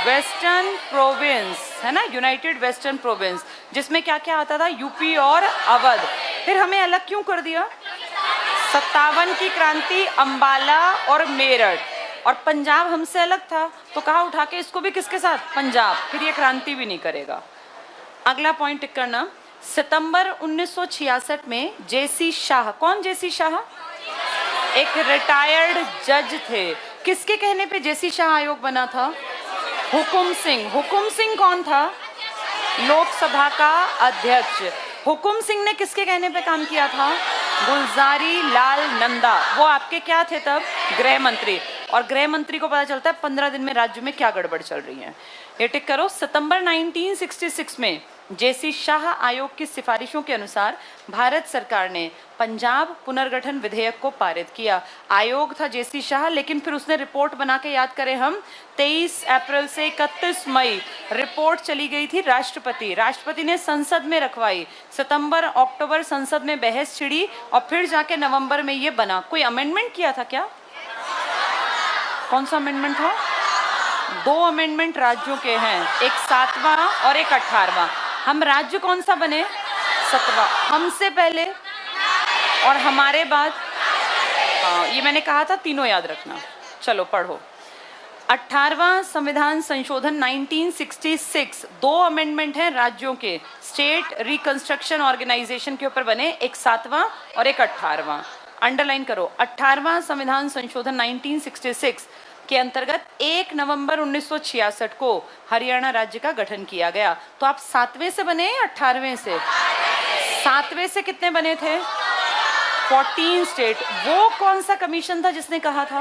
वेस्टर्न प्रोविंस, है ना, यूनाइटेड वेस्टर्न प्रोविंस, जिसमें क्या क्या आता था, यूपी और अवध। फिर हमें अलग क्यों कर दिया, 57 की क्रांति, अंबाला और मेरठ, और पंजाब हमसे अलग था, तो कहा उठा के इसको भी किसके साथ, पंजाब, फिर ये क्रांति भी नहीं करेगा। अगला पॉइंट टिक करना, सितंबर 1966 में जेसी शाह, कौन जेसी शाह, एक रिटायर्ड जज थे। किसके कहने पे जेसी शाह आयोग बना था, हुकुम सिंह। हुकुम सिंह कौन था, लोकसभा का अध्यक्ष। हुकुम सिंह ने किसके कहने पे काम किया था, गुलजारी लाल नंदा, वो आपके क्या थे तब, गृह मंत्री। और गृह मंत्री को पता चलता है 15 दिन में राज्य में क्या गड़बड़ चल रही है। ये टिक करो, सितंबर 1966 में जेसी शाह आयोग की सिफारिशों के अनुसार भारत सरकार ने पंजाब पुनर्गठन विधेयक को पारित किया। आयोग था जेसी शाह, लेकिन फिर उसने रिपोर्ट बना के, याद करें हम, 23 अप्रैल से 31 मई रिपोर्ट चली गई थी राष्ट्रपति। राष्ट्रपति ने संसद में रखवाई, सितंबर अक्टूबर संसद में बहस छिड़ी और फिर जाके नवंबर में ये बना। कोई अमेंडमेंट किया था क्या, कौन सा अमेंडमेंट था, 2 अमेंडमेंट राज्यों के हैं, एक 7वां और एक 18वां। हम राज्य कौन सा बने, 17वां, हमसे पहले और हमारे बाद। ये मैंने कहा था, तीनों याद रखना। चलो पढ़ो, 18वां संविधान संशोधन 1966, 2 अमेंडमेंट हैं राज्यों के, स्टेट रिकंस्ट्रक्शन ऑर्गेनाइजेशन के ऊपर बने, एक 7वां और एक 18वां। अंडरलाइन करो, 18वां संविधान संशोधन 1966 के अंतर्गत 1 नवंबर 1966 को हरियाणा राज्य का गठन किया गया। तो आप 7वें से बने या 18वें से, 7वें से कितने बने थे, 14 स्टेट। वो कौन सा कमीशन था जिसने कहा था,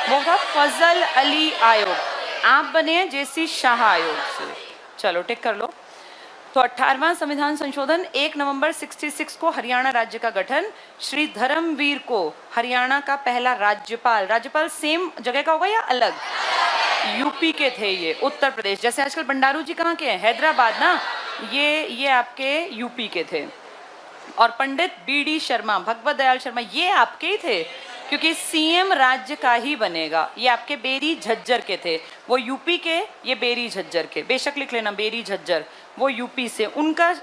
वो था फजल अली आयोग। आप बने हैं जेसी शाह आयोग से। चलो टिक कर लो। तो 18वां संविधान संशोधन, 1 नवंबर 66 को हरियाणा राज्य का गठन, श्री धर्मवीर को हरियाणा का पहला राज्यपाल, राज्यपाल सेम जगह का होगा या अलग, यूपी के थे ये, उत्तर प्रदेश, जैसे आजकल बंडारू जी कहाँ के हैं, हैदराबाद ना, ये आपके यूपी के थे। और पंडित बीडी शर्मा, भगवत दयाल शर्मा, ये आपके ही थे, क्योंकि सीएम राज्य का ही बनेगा। ये आपके बेरी झज्जर के थे, वो यूपी के, ये बेरी झज्जर के, बेशक लिख लेना बेरी झज्जर, वो यूपी से। उनका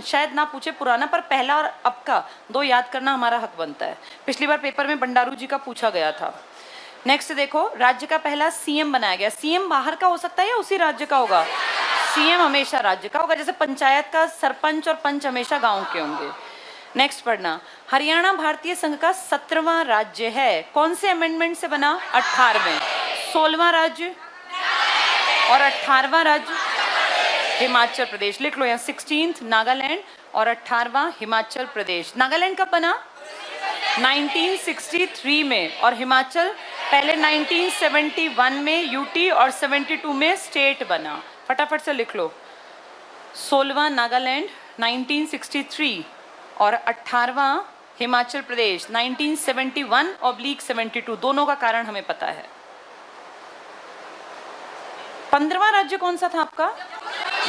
शायद ना पूछे पुराना, पर पहला और अब का 2 याद करना हमारा हक बनता है। पिछली बार पेपर में बंडारू जी का पूछा गया था। नेक्स्ट देखो, राज्य का पहला सीएम बनाया गया। सीएम बाहर का हो सकता है या उसी राज्य का होगा, सीएम हमेशा राज्य का होगा, जैसे पंचायत का सरपंच और पंच हमेशा गांव के होंगे। नेक्स्ट पढ़ना, हरियाणा भारतीय संघ का 17वां राज्य है, कौन से अमेंडमेंट से बना? 18वें। 16वां राज्य और 18वां राज्य हिमाचल प्रदेश, लिख लो यहाँ 16th नागालैंड और 18वां हिमाचल प्रदेश। नागालैंड कब बना? 1963 में, और हिमाचल पहले 1971 में यूटी और 72 में स्टेट बना। फटाफट से लिख लो, 16वां नागालैंड 1963 और 18वां हिमाचल प्रदेश 1971/72, दोनों का कारण हमें पता है। 15वां राज्य कौन सा था आपका?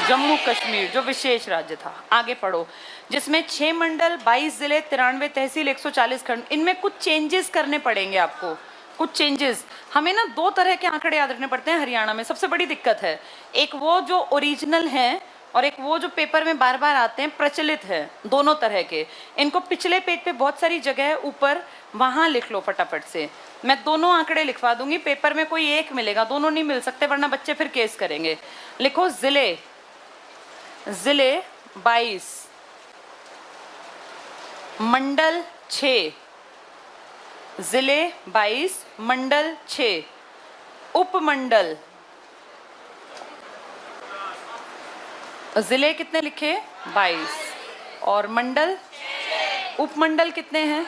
जम्मू कश्मीर, जो विशेष राज्य था। आगे पढ़ो, जिसमें 6 मंडल, 22 जिले, 93 तहसील, 140 खंड। इनमें कुछ चेंजेस करने पड़ेंगे आपको, कुछ चेंजेस। हमें ना 2 तरह के आंकड़े याद रखने पड़ते हैं हरियाणा में, सबसे बड़ी दिक्कत है, एक वो जो ओरिजिनल है और एक वो जो पेपर में बार बार आते हैं, प्रचलित है, दोनों तरह के। इनको पिछले पेज पे बहुत सारी जगह है ऊपर, वहां लिख लो फटाफट से। मैं दोनों आंकड़े लिखवा दूंगी, पेपर में कोई एक मिलेगा, दोनों नहीं मिल सकते वरना बच्चे फिर केस करेंगे। लिखो, जिले 22, मंडल 6, जिले 22, मंडल 6, उपमंडल, जिले कितने लिखे? 22 और मंडल, उपमंडल कितने हैं?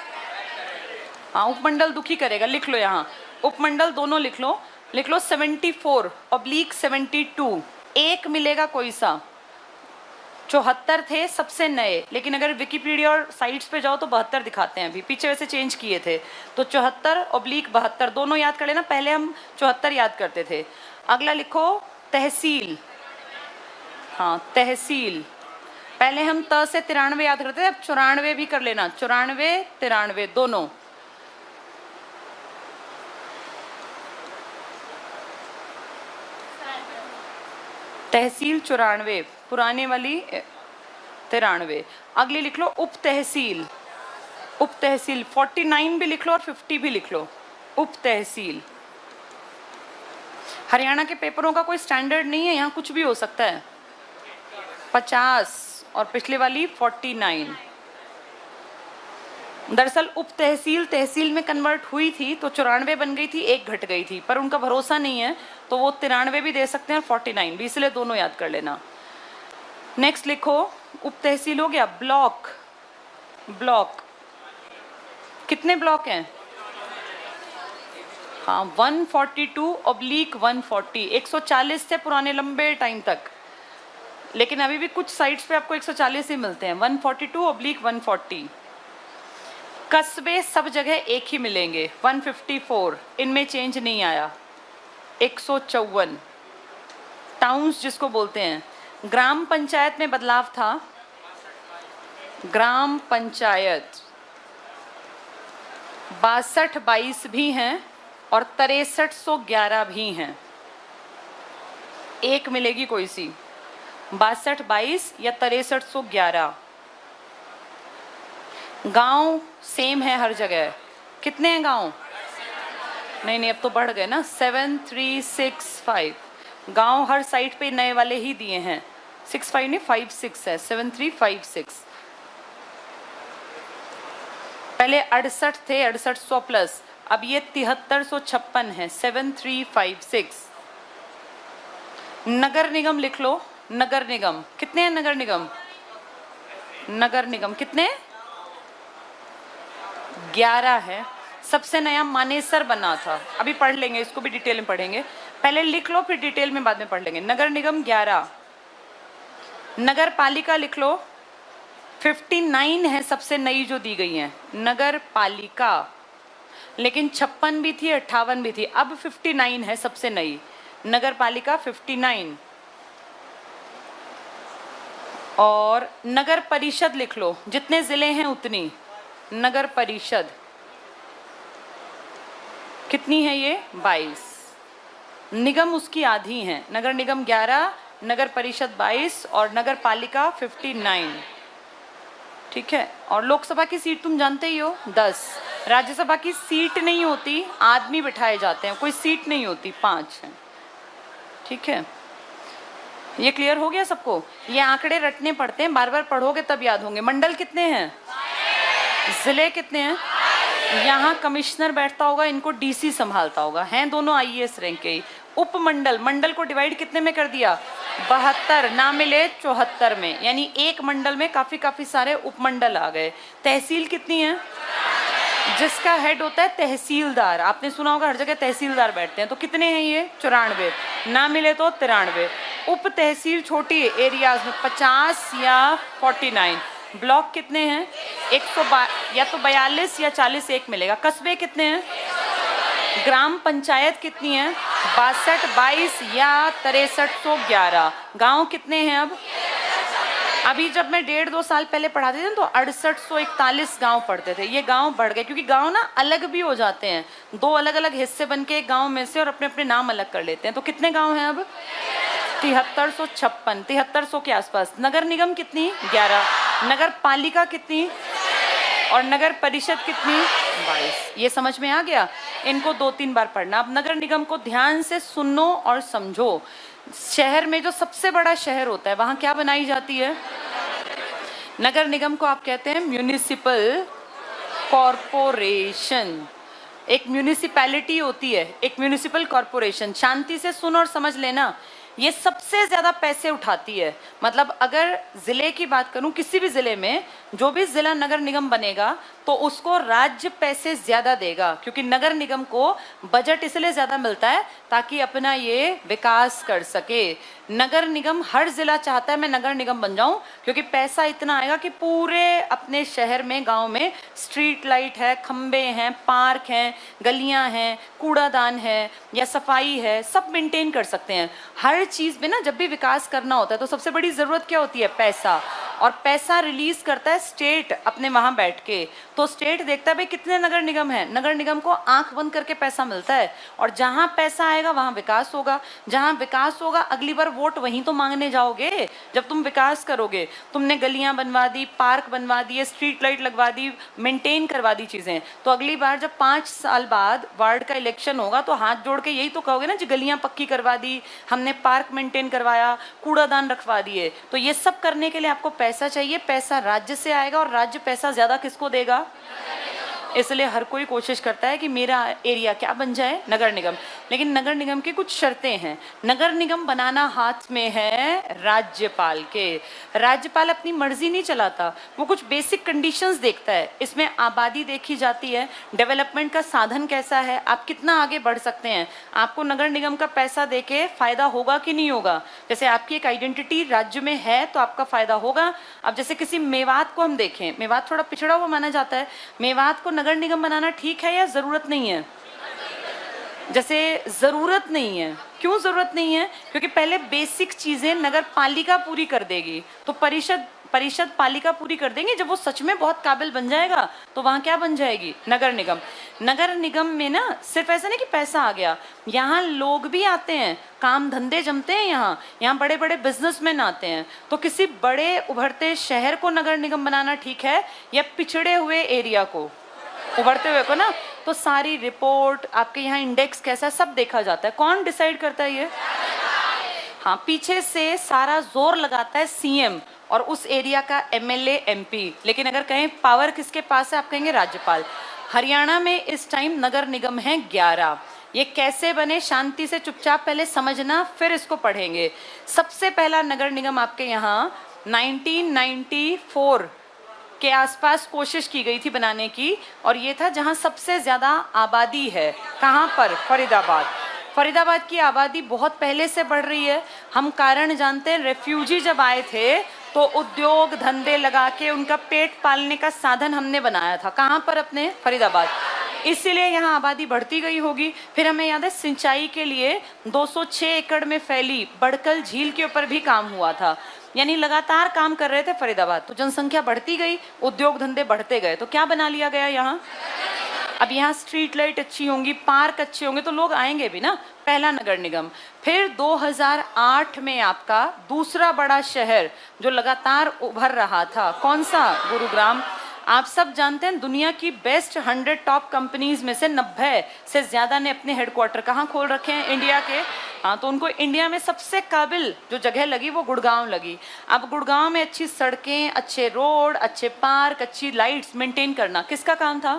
हाँ, उपमंडल दुखी करेगा, लिख लो यहाँ, उपमंडल दोनों लिख लो। लिख लो 74/72, एक मिलेगा कोई सा। 74 थे सबसे नए, लेकिन अगर विकिपीडिया और साइट्स पे जाओ तो 72 दिखाते हैं, अभी पीछे वैसे चेंज किए थे। तो 74/72 दोनों याद कर लेना, पहले हम 74 याद करते थे। अगला लिखो तहसील, हाँ तहसील, पहले हम त से 93 याद करते थे, अब 94 भी कर लेना, 94 93 दोनों। तहसील 94, पुराने वाली 93। अगली लिख लो उप तहसील, उप तहसील 49 भी लिख लो और 50 भी लिख लो, उप तहसील। हरियाणा के पेपरों का कोई स्टैंडर्ड नहीं है, यहाँ कुछ भी हो सकता है। 50 और पिछले वाली 49। दरअसल उप तहसील तहसील में कन्वर्ट हुई थी तो 94 बन गई थी, एक घट गई थी, पर उनका भरोसा नहीं है तो वो 93 भी दे सकते हैं और 49 भी, इसलिए दोनों याद कर लेना। नेक्स्ट लिखो, उप तहसील हो गया। ब्लॉक, ब्लॉक कितने ब्लॉक हैं? हाँ 142/140, 140 थे पुराने लंबे टाइम तक, लेकिन अभी भी कुछ साइट्स पे आपको 140 ही मिलते हैं। 142/140। कस्बे सब जगह एक ही मिलेंगे, 154, इनमें चेंज नहीं आया। 154 टाउन्स जिसको बोलते हैं। ग्राम पंचायत में बदलाव था, ग्राम पंचायत 6222 भी हैं और 6311 भी हैं, एक मिलेगी कोई सी, 6222 या 6311। गांव सेम है हर जगह, कितने हैं गांव? नहीं, अब तो बढ़ गए ना, 7365 गांव हर साइट पे नए वाले ही दिए हैं। 65 नहीं 56 है, 7356। पहले 68 थे, 6800 प्लस, अब ये 7356 है, 7356। नगर निगम लिख लो, नगर निगम कितने हैं? नगर निगम, नगर निगम कितने? 11 है। सबसे नया मानेसर बना था, अभी पढ़ लेंगे, इसको भी डिटेल में पढ़ेंगे, पहले लिख लो फिर डिटेल में बाद में पढ़ लेंगे। नगर निगम 11। नगर पालिका लिख लो, 59 है सबसे नई जो दी गई है नगर पालिका, लेकिन 56 भी थी 58 भी थी, अब 59 है सबसे नई नगर पालिका 59। और नगर परिषद लिख लो, जितने जिले हैं उतनी नगर परिषद, कितनी है ये? 22। निगम उसकी आधी है, नगर निगम 11, नगर परिषद 22 और नगर पालिका 59। ठीक है। और लोकसभा की सीट तुम जानते ही हो 10। राज्यसभा की सीट नहीं होती, आदमी बिठाए जाते हैं, कोई सीट नहीं होती, 5 है। ठीक है। ये क्लियर हो गया सबको? ये आंकड़े रटने पड़ते हैं, बार बार पढ़ोगे तब याद होंगे। मंडल कितने हैं? जिले कितने हैं? यहाँ कमिश्नर बैठता होगा, इनको डीसी संभालता होगा, हैं दोनों आईएएस रैंक के ही। उपमंडल, मंडल को डिवाइड कितने में कर दिया? 72, ना मिले 74 में, यानी एक मंडल में काफी सारे उपमंडल आ गए। तहसील कितनी है? जिसका हेड होता है तहसीलदार, आपने सुना होगा हर जगह तहसीलदार बैठते हैं, तो कितने हैं ये? 94, ना मिले तो 93। उप तहसील छोटी एरियाज में 50 या 49। ब्लॉक कितने हैं? 100 या तो 42 या 40 एक मिलेगा। कस्बे कितने हैं? ग्राम पंचायत कितनी है? 62, 22 या 6311। गांव कितने हैं अब? अभी जब मैं 1.5-2 साल पहले पढ़ाती थी तो 6841 गांव पढ़ते थे। ये गांव बढ़ गए क्योंकि गांव ना अलग भी हो जाते हैं, 2 अलग अलग हिस्से बन के एक गांव में से, और अपने अपने नाम अलग कर लेते हैं। तो कितने गांव हैं अब? 7356, 7300 के आसपास। नगर निगम कितनी? 11। नगर पालिका कितनी? और नगर परिषद कितनी? 22। ये समझ में आ गया? इनको 2-3 बार पढ़ना। अब नगर निगम को ध्यान से सुनो और समझो। शहर में जो सबसे बड़ा शहर होता है वहां क्या बनाई जाती है? नगर निगम को आप कहते हैं म्यूनिसिपल कॉरपोरेशन। एक म्यूनिसिपैलिटी होती है, एक म्यूनिसिपल कॉरपोरेशन। शांति से सुन और समझ लेना, ये सबसे ज्यादा पैसे उठाती है। मतलब अगर जिले की बात करूं, किसी भी जिले में जो भी जिला नगर निगम बनेगा तो उसको राज्य पैसे ज्यादा देगा, क्योंकि नगर निगम को बजट इसलिए ज्यादा मिलता है ताकि अपना ये विकास कर सके। नगर निगम, हर जिला चाहता है मैं नगर निगम बन जाऊं, क्योंकि पैसा इतना आएगा कि पूरे अपने शहर में, गांव में स्ट्रीट लाइट है, खंबे हैं, पार्क हैं, गलियां हैं, कूड़ादान है या सफाई है, सब मेंटेन कर सकते हैं। हर चीज में ना जब भी विकास करना होता है तो सबसे बड़ी जरूरत क्या होती है? पैसा। और पैसा रिलीज करता है स्टेट अपने वहां बैठ के। तो स्टेट देखता है भाई कितने नगर निगम है, नगर निगम को आंख बंद करके पैसा मिलता है, और जहां पैसा आएगा वहां विकास होगा। जहां विकास होगा अगली बार वोट वहीं तो मांगने जाओगे जब तुम विकास करोगे। तुमने गलियां बनवा दी, पार्क बनवा दिए, स्ट्रीट लाइट लगवा दी, मेंटेन करवा दी चीजें, तो अगली बार जब 5 साल बाद वार्ड का इलेक्शन होगा तो हाथ जोड़ के यही तो कहोगे ना जी, गलियां पक्की करवा दी हमने, पार्क मेंटेन करवाया, कूड़ादान रखवा दिए। तो ये सब करने के लिए आपको पैसा चाहिए। पैसा राज्य से आएगा, और राज्य पैसा ज्यादा किसको देगा? इसलिए हर कोई कोशिश करता है कि मेरा एरिया क्या बन जाए? नगर निगम। लेकिन नगर निगम की कुछ शर्तें हैं। नगर निगम बनाना हाथ में है राज्यपाल के। राज्यपाल अपनी मर्जी नहीं चलाता, वो कुछ बेसिक कंडीशंस देखता है। इसमें आबादी देखी जाती है, डेवलपमेंट का साधन कैसा है, आप कितना आगे बढ़ सकते हैं, आपको नगर निगम का पैसा देके फायदा होगा कि नहीं होगा। जैसे आपकी एक आइडेंटिटी राज्य में है तो आपका फायदा होगा। अब जैसे किसी मेवात को हम देखें, मेवात थोड़ा पिछड़ा हुआ माना जाता है, मेवात को नगर निगम बनाना ठीक है या जरूरत नहीं है? जैसे जरूरत नहीं है। क्यों जरूरत नहीं है? क्योंकि पहले बेसिक चीजें नगर पालिका पूरी कर देगी, तो परिषद पालिका पूरी कर देंगे। जब वो सच में बहुत काबिल बन जाएगा तो वहां क्या बन जाएगी? नगर निगम। नगर निगम में ना सिर्फ ऐसा नहीं कि पैसा आ गया, यहाँ लोग भी आते हैं, काम धंधे जमते हैं, यहाँ बड़े बड़े बिजनेसमैन आते हैं। तो किसी बड़े उभरते शहर को नगर निगम बनाना ठीक है या पिछड़े हुए एरिया को? उभरते हुए को ना। तो सारी रिपोर्ट, आपके यहाँ इंडेक्स कैसा है, सब देखा जाता है। कौन डिसाइड करता है ये? हाँ, पीछे से सारा जोर लगाता है सीएम और उस एरिया का एमएलए एमपी। लेकिन अगर कहें पावर किसके पास है, आप कहेंगे राज्यपाल। हरियाणा में इस टाइम नगर निगम है 11। ये कैसे बने, शांति से चुपचाप पहले समझना, फिर इसको पढ़ेंगे। सबसे पहला नगर निगम आपके यहाँ 1994 के आसपास कोशिश की गई थी बनाने की, और ये था जहां सबसे ज्यादा आबादी है। कहां पर? फरीदाबाद। फरीदाबाद की आबादी बहुत पहले से बढ़ रही है। हम कारण जानते हैं, रेफ्यूजी जब आए थे तो उद्योग धंधे लगा के उनका पेट पालने का साधन हमने बनाया था। कहां पर? अपने फरीदाबाद। इसीलिए यहाँ आबादी बढ़ती गई होगी। फिर हमें याद है सिंचाई के लिए 206 एकड़ में फैली बड़कल झील के ऊपर भी काम हुआ था। यानी लगातार काम कर रहे थे फरीदाबाद। तो जनसंख्या बढ़ती गई, उद्योग धंधे बढ़ते गए, तो क्या बना लिया गया यहाँ? अब यहाँ स्ट्रीट लाइट अच्छी होंगी, पार्क अच्छे होंगे तो लोग आएंगे भी ना। पहला नगर निगम। फिर 2008 में आपका दूसरा बड़ा शहर जो लगातार उभर रहा था, कौन सा? गुरुग्राम। आप सब जानते हैं दुनिया की बेस्ट 100 टॉप कंपनीज में से 90 से ज्यादा ने अपने हेडक्वार्टर कहाँ खोल रखे हैं? इंडिया के हाँ, तो उनको इंडिया में सबसे काबिल जो जगह लगी वो गुड़गांव लगी। अब गुड़गांव में अच्छी सड़कें, अच्छे रोड, अच्छे पार्क, अच्छी लाइट्स मेंटेन करना किसका काम था?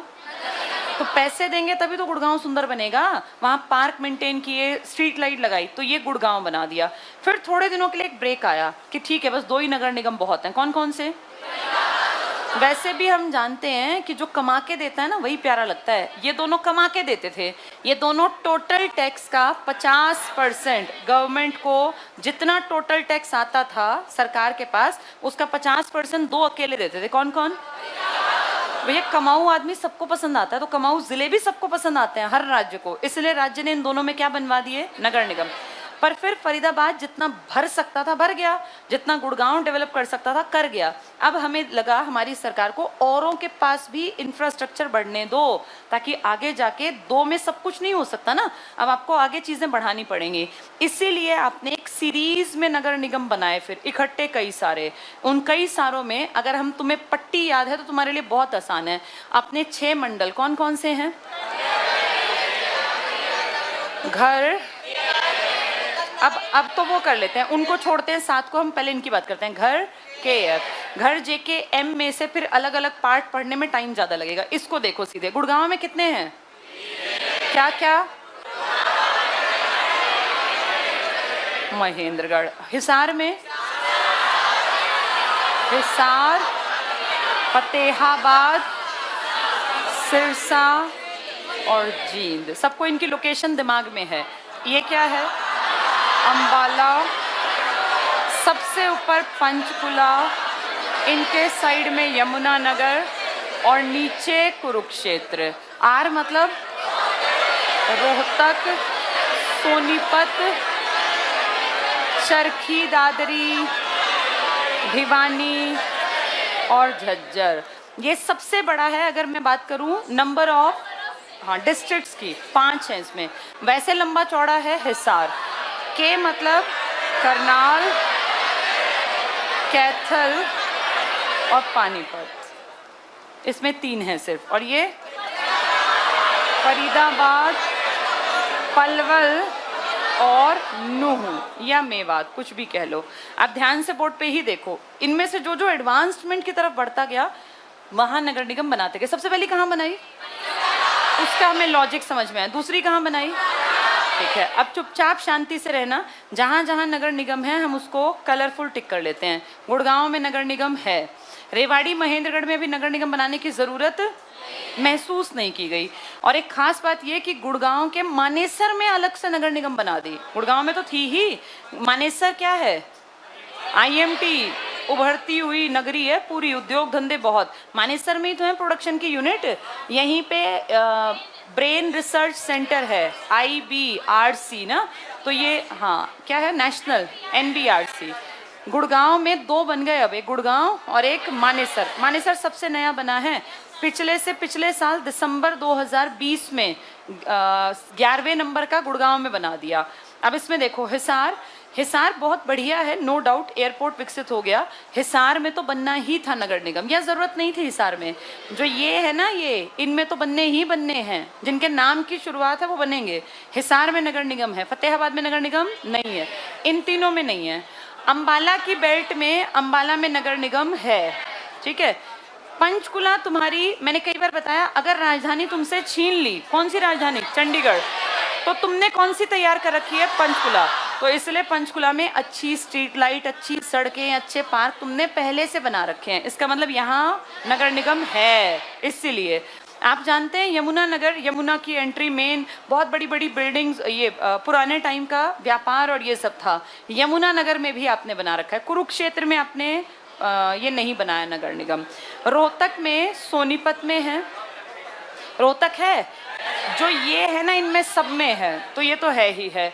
तो पैसे देंगे तभी तो गुड़गांव सुंदर बनेगा। वहां पार्क मेंटेन किए, स्ट्रीट लाइट लगाई, तो ये गुड़गांव बना दिया। फिर थोड़े दिनों के लिए एक ब्रेक आया कि ठीक है बस 2 ही नगर निगम बहुत हैं। कौन कौन से? वैसे भी हम जानते हैं कि जो कमा के देता है ना वही प्यारा लगता है। ये दोनों कमा के देते थे। ये दोनों टोटल टैक्स का 50% गवर्नमेंट को जितना टोटल टैक्स आता था सरकार के पास उसका 50% दो अकेले देते थे। कौन कौन? भैया कमाऊ आदमी सबको पसंद आता है, तो कमाऊ जिले भी सबको पसंद आते हैं हर राज्य को, इसलिए राज्य ने इन दोनों में क्या बनवा दिए? नगर निगम। पर फिर फरीदाबाद जितना भर सकता था भर गया, जितना गुड़गांव डेवलप कर सकता था कर गया। अब हमें लगा हमारी सरकार को औरों के पास भी इंफ्रास्ट्रक्चर बढ़ने दो, ताकि आगे जाके 2 में सब कुछ नहीं हो सकता ना, अब आपको आगे चीजें बढ़ानी पड़ेंगी। इसीलिए आपने एक सीरीज में नगर निगम बनाए, फिर इकट्ठे कई सारे। उन कई सारों में अगर हम तुम्हें पट्टी याद है तो तुम्हारे लिए बहुत आसान है। अपने 6 मंडल कौन कौन से हैं? घर, अब तो वो कर लेते हैं, उनको छोड़ते हैं 7 को, हम पहले इनकी बात करते हैं। घर के एफ, घर जे के एम में से फिर अलग अलग पार्ट पढ़ने में टाइम ज्यादा लगेगा। इसको देखो सीधे, गुड़गांव में कितने हैं? क्या क्या? महेंद्रगढ़। हिसार में? हिसार, फतेहाबाद, सिरसा और जींद। सबको इनकी लोकेशन दिमाग में है। ये क्या है? अंबाला, सबसे ऊपर पंचकुला, इनके साइड में यमुनानगर और नीचे कुरुक्षेत्र। आर मतलब रोहतक, सोनीपत, चरखी दादरी, भिवानी और झज्जर। ये सबसे बड़ा है। अगर मैं बात करूं नंबर ऑफ डिस्ट्रिक्ट्स की, 5 है इसमें। वैसे लंबा चौड़ा है हिसार। के मतलब करनाल, कैथल और पानीपत, इसमें 3 है सिर्फ। और ये फरीदाबाद, पलवल और नूह या मेवात, कुछ भी कह लो। आप ध्यान से बोर्ड पे ही देखो, इनमें से जो जो एडवांसमेंट की तरफ बढ़ता गया वहां नगर निगम बनाते गए। सबसे पहले कहाँ बनाई उसका हमें लॉजिक समझ में आया। दूसरी कहाँ बनाई? ठीक है, अब चुपचाप शांति से रहना। जहां जहां नगर निगम है हम उसको कलरफुल टिक कर लेते हैं। गुड़गांव में नगर निगम है, रेवाड़ी महेंद्रगढ़ में भी नगर निगम बनाने की जरूरत महसूस नहीं की गई। और एक खास बात यह कि गुड़गांव के मानेसर में अलग से नगर निगम बना दी। गुड़गांव में तो थी ही, मानेसर क्या है? IMT, उभरती हुई नगरी है पूरी, उद्योग धंधे बहुत। मानेसर में ही तो है प्रोडक्शन की यूनिट। यहीं पे ब्रेन रिसर्च सेंटर है, IBRC ना, तो ये हाँ क्या है? National NBRC। गुड़गांव में 2 बन गए अब, एक गुड़गांव और एक मानेसर। मानेसर सबसे नया बना है, पिछले साल दिसंबर 2020 में 11वें नंबर का गुड़गांव में बना दिया। अब इसमें देखो हिसार बहुत बढ़िया है, नो डाउट, एयरपोर्ट विकसित हो गया। हिसार में तो बनना ही था नगर निगम, या जरूरत नहीं थी हिसार में। जो ये है ना, ये इनमें तो बनने ही बनने हैं, जिनके नाम की शुरुआत है वो बनेंगे। हिसार में नगर निगम है, फतेहाबाद में नगर निगम नहीं है, इन तीनों में नहीं है। अंबाला की बेल्ट में, अंबाला में नगर निगम है, ठीक है। पंचकुला तुम्हारी, मैंने कई बार बताया, अगर राजधानी तुमसे छीन ली, कौन सी राजधानी? चंडीगढ़, तो तुमने कौन सी तैयार कर रखी है? पंचकुला। तो इसलिए पंचकुला में अच्छी स्ट्रीट लाइट, अच्छी सड़कें, अच्छे पार्क तुमने पहले से बना रखे हैं। इसका मतलब यहाँ नगर निगम है। इसीलिए आप जानते हैं यमुनानगर, यमुना की एंट्री मेन, बहुत बड़ी बड़ी बिल्डिंग्स, ये पुराने टाइम का व्यापार और ये सब था। यमुनानगर में भी आपने बना रखा है। कुरुक्षेत्र में आपने ये नहीं बनाया नगर निगम। रोहतक में, सोनीपत में है, रोहतक है, जो ये है ना इनमें सब में है, तो ये तो है ही है।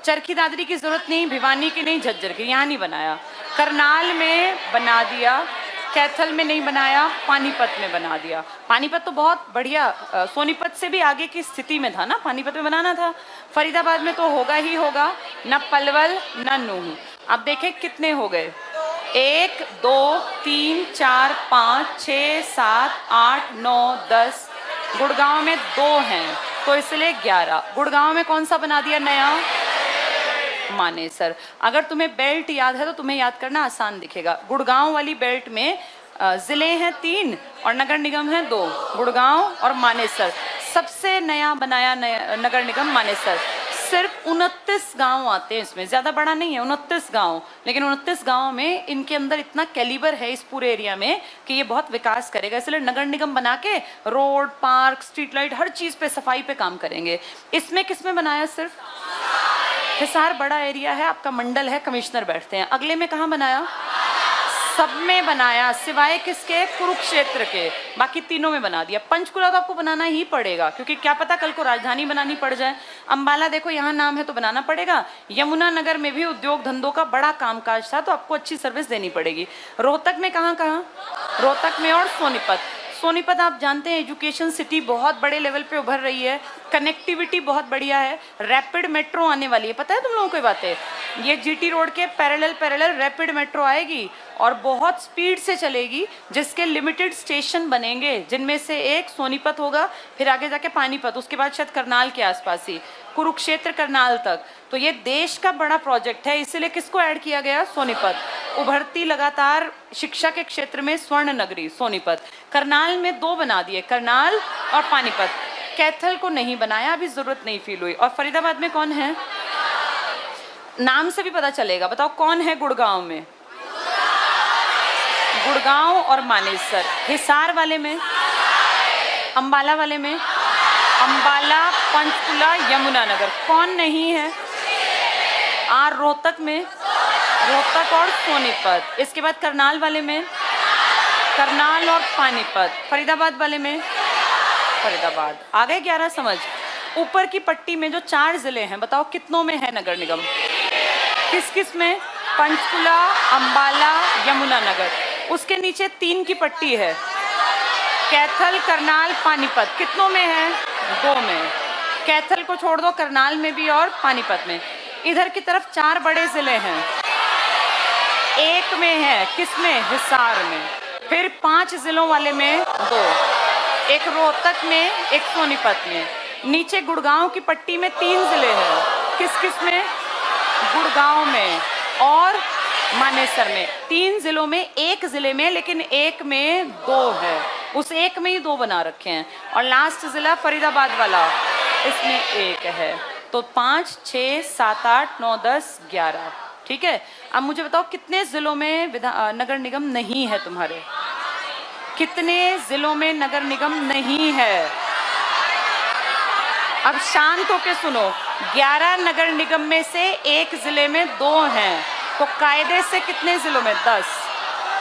चरखी दादरी की जरूरत नहीं, भिवानी की नहीं, झज्जर की, यहाँ नहीं बनाया। करनाल में बना दिया, कैथल में नहीं बनाया, पानीपत में बना दिया। पानीपत तो बहुत बढ़िया, सोनीपत से भी आगे की स्थिति में था ना, पानीपत में बनाना था। फरीदाबाद में तो होगा ही होगा, न पलवल न नूह। अब देखें कितने हो गए, 1 2 3 4 5 6 7 8 9 10। गुड़गांव में 2 हैं, तो इसलिए 11। गुड़गांव में कौन सा बना दिया नया? मानेसर। अगर तुम्हें बेल्ट याद है तो तुम्हें याद करना आसान दिखेगा। गुड़गांव वाली बेल्ट में जिले हैं 3 और नगर निगम हैं 2, गुड़गांव और मानेसर। सबसे नया बनाया नगर निगम मानेसर। सिर्फ 29 गांव आते हैं इसमें, ज्यादा बड़ा नहीं है, 29 गांव, लेकिन 29 गांव में इनके अंदर इतना कैलिबर है इस पूरे एरिया में कि ये बहुत विकास करेगा। इसलिए नगर निगम बना के रोड, पार्क, स्ट्रीट लाइट, हर चीज पे सफाई पे काम करेंगे। इसमें किसमें बनाया? सिर्फ हिसार बड़ा एरिया है, आपका मंडल है, कमिश्नर बैठते हैं। अगले में कहाँ बनाया? सब में बनाया, सिवाय किसके? कुरुक्षेत्र के। बाकी तीनों में बना दिया। पंचकुला तो आपको बनाना ही पड़ेगा, क्योंकि क्या पता कल को राजधानी बनानी पड़ जाए। अंबाला देखो यहाँ नाम है तो बनाना पड़ेगा। यमुना नगर में भी उद्योग धंधों का बड़ा कामकाज था तो आपको अच्छी सर्विस देनी पड़ेगी। रोहतक में कहाँ कहाँ? रोहतक में और सोनीपत। सोनीपत आप जानते हैं एजुकेशन सिटी बहुत बड़े लेवल पे उभर रही है, कनेक्टिविटी बहुत बढ़िया है, रैपिड मेट्रो आने वाली है। पता है तुम लोगों को ये बातें? ये जीटी रोड के पैरेलल रैपिड मेट्रो आएगी और बहुत स्पीड से चलेगी, जिसके लिमिटेड स्टेशन बनेंगे, जिनमें से एक सोनीपत होगा, फिर आगे जाके पानीपत, उसके बाद शायद करनाल के आसपास ही, कुरुक्षेत्र करनाल तक। तो ये देश का बड़ा प्रोजेक्ट है, इसीलिए किसको ऐड किया गया? सोनीपत। उभरती लगातार शिक्षा के क्षेत्र में स्वर्ण नगरी सोनीपत। करनाल में 2 बना दिए, करनाल और पानीपत। कैथल को नहीं बनाया, अभी जरूरत नहीं फील हुई। और फरीदाबाद में कौन है? नाम से भी पता चलेगा। बताओ कौन है गुड़गांव में? गुड़गांव और मानेसर। हिसार वाले में? अंबाला वाले में? अंबाला, पंचकुला, यमुनानगर। कौन नहीं है? और रोहतक में? रोहतक और सोनीपत। इसके बाद करनाल वाले में? करनाल और पानीपत। फरीदाबाद वाले में? फरीदाबाद। आ गए 11 समझ? ऊपर की पट्टी में जो 4 जिले हैं, बताओ कितनों में है नगर निगम? किस किस में? पंचकुला, अंबाला, यमुनानगर। उसके नीचे 3 की पट्टी है, कैथल, करनाल, पानीपत। कितनों में है? 2 में। कैथल को छोड़ दो, करनाल में भी और पानीपत में। इधर की तरफ 4 बड़े जिले हैं, 1 में है, किसमें? हिसार में। फिर 5 जिलों वाले में 2, एक रोहतक में, एक सोनीपत में। नीचे गुड़गांव की पट्टी में 3 जिले हैं, किस किस में? गुड़गांव में और मानेसर में। 3 जिलों में, 1 जिले में, लेकिन 1 में 2 है, उस 1 में ही 2 बना रखे हैं। और लास्ट जिला फरीदाबाद वाला, इसमें 1 है। तो 5, 6, 7, 8, 9, 10, 11। ठीक है। अब मुझे बताओ कितने जिलों में नगर निगम नहीं है तुम्हारे? कितने जिलों में नगर निगम नहीं है? अब शांत होके सुनो। 11 नगर निगम में से 1 जिले में 2 हैं, तो कायदे से कितने जिलों में? 10।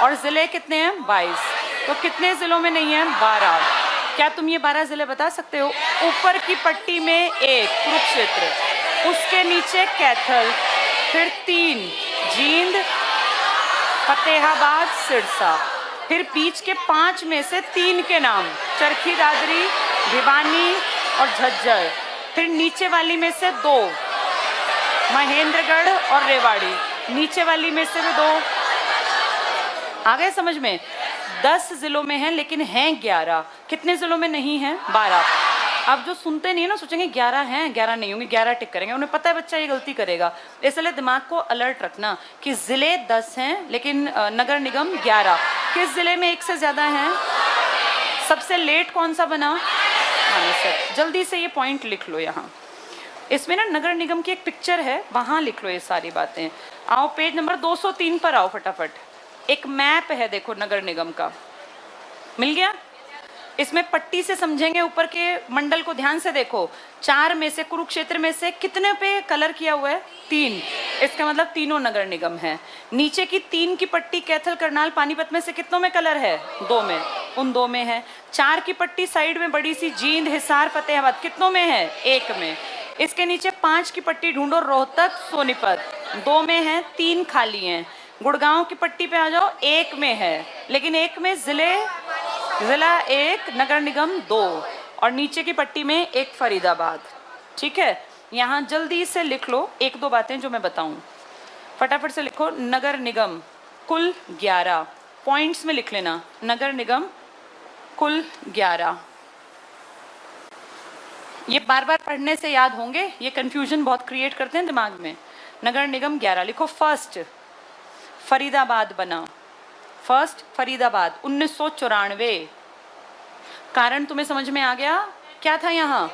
और जिले कितने हैं? 22। तो कितने जिलों में नहीं है? 12। क्या तुम ये 12 जिले बता सकते हो? ऊपर की पट्टी में 1 कुरुक्षेत्र, उसके नीचे कैथल, फिर 3 जींद, फतेहाबाद, सिरसा। फिर बीच के 5 में से 3 के नाम, चरखी दादरी, भिवानी और झज्जर। फिर नीचे वाली में से 2, महेंद्रगढ़ और रेवाड़ी। नीचे वाली में से भी 2। आ गए समझ में? 10 जिलों में है, लेकिन हैं 11। कितने जिलों में नहीं है? 12। अब जो सुनते नहीं है ना, सोचेंगे 11 हैं, 11 नहीं होंगे, 11 टिक करेंगे। उन्हें पता है बच्चा ये गलती करेगा, इसलिए दिमाग को अलर्ट रखना कि जिले 10 हैं, लेकिन नगर निगम 11। किस जिले में 1 से ज्यादा हैं? सबसे लेट कौन सा बना? मानेसर। जल्दी से ये पॉइंट लिख लो यहाँ। इसमें ना नगर निगम की एक पिक्चर है, वहां लिख लो ये सारी बातें। आओ पेज नंबर 203 पर आओ फटाफट। एक मैप है देखो नगर निगम का, मिल गया? इसमें पट्टी से समझेंगे, ऊपर के मंडल को ध्यान से देखो। 4 में से, कुरुक्षेत्र में से कितने पे कलर किया हुआ है? 3। इसका मतलब तीनों नगर निगम है। नीचे की 3 की पट्टी कैथल, करनाल, पानीपत में से कितनों में कलर है? 2 में, उन 2 में है। 4 की पट्टी साइड में बड़ी सी जींद, हिसार, फतेहाबाद, कितनों में है? 1 में। इसके नीचे 5 की पट्टी ढूंढो, रोहतक, सोनीपत, 2 में है, 3 खाली हैं। गुड़गांव की पट्टी पे आ जाओ, 1 में है, लेकिन 1 में जिला 1, नगर निगम 2। और नीचे की पट्टी में 1 फरीदाबाद। ठीक है। यहाँ जल्दी से लिख लो 1-2 बातें जो मैं बताऊं, फटाफट से लिखो। नगर निगम कुल 11 पॉइंट्स में लिख लेना। नगर निगम कुल 11। ये बार बार पढ़ने से याद होंगे, ये कंफ्यूजन बहुत क्रिएट करते हैं दिमाग में। नगर निगम 11। लिखो फर्स्ट फरीदाबाद बना, फर्स्ट फरीदाबाद 1994। कारण तुम्हें समझ में आ गया? क्या था यहाँ?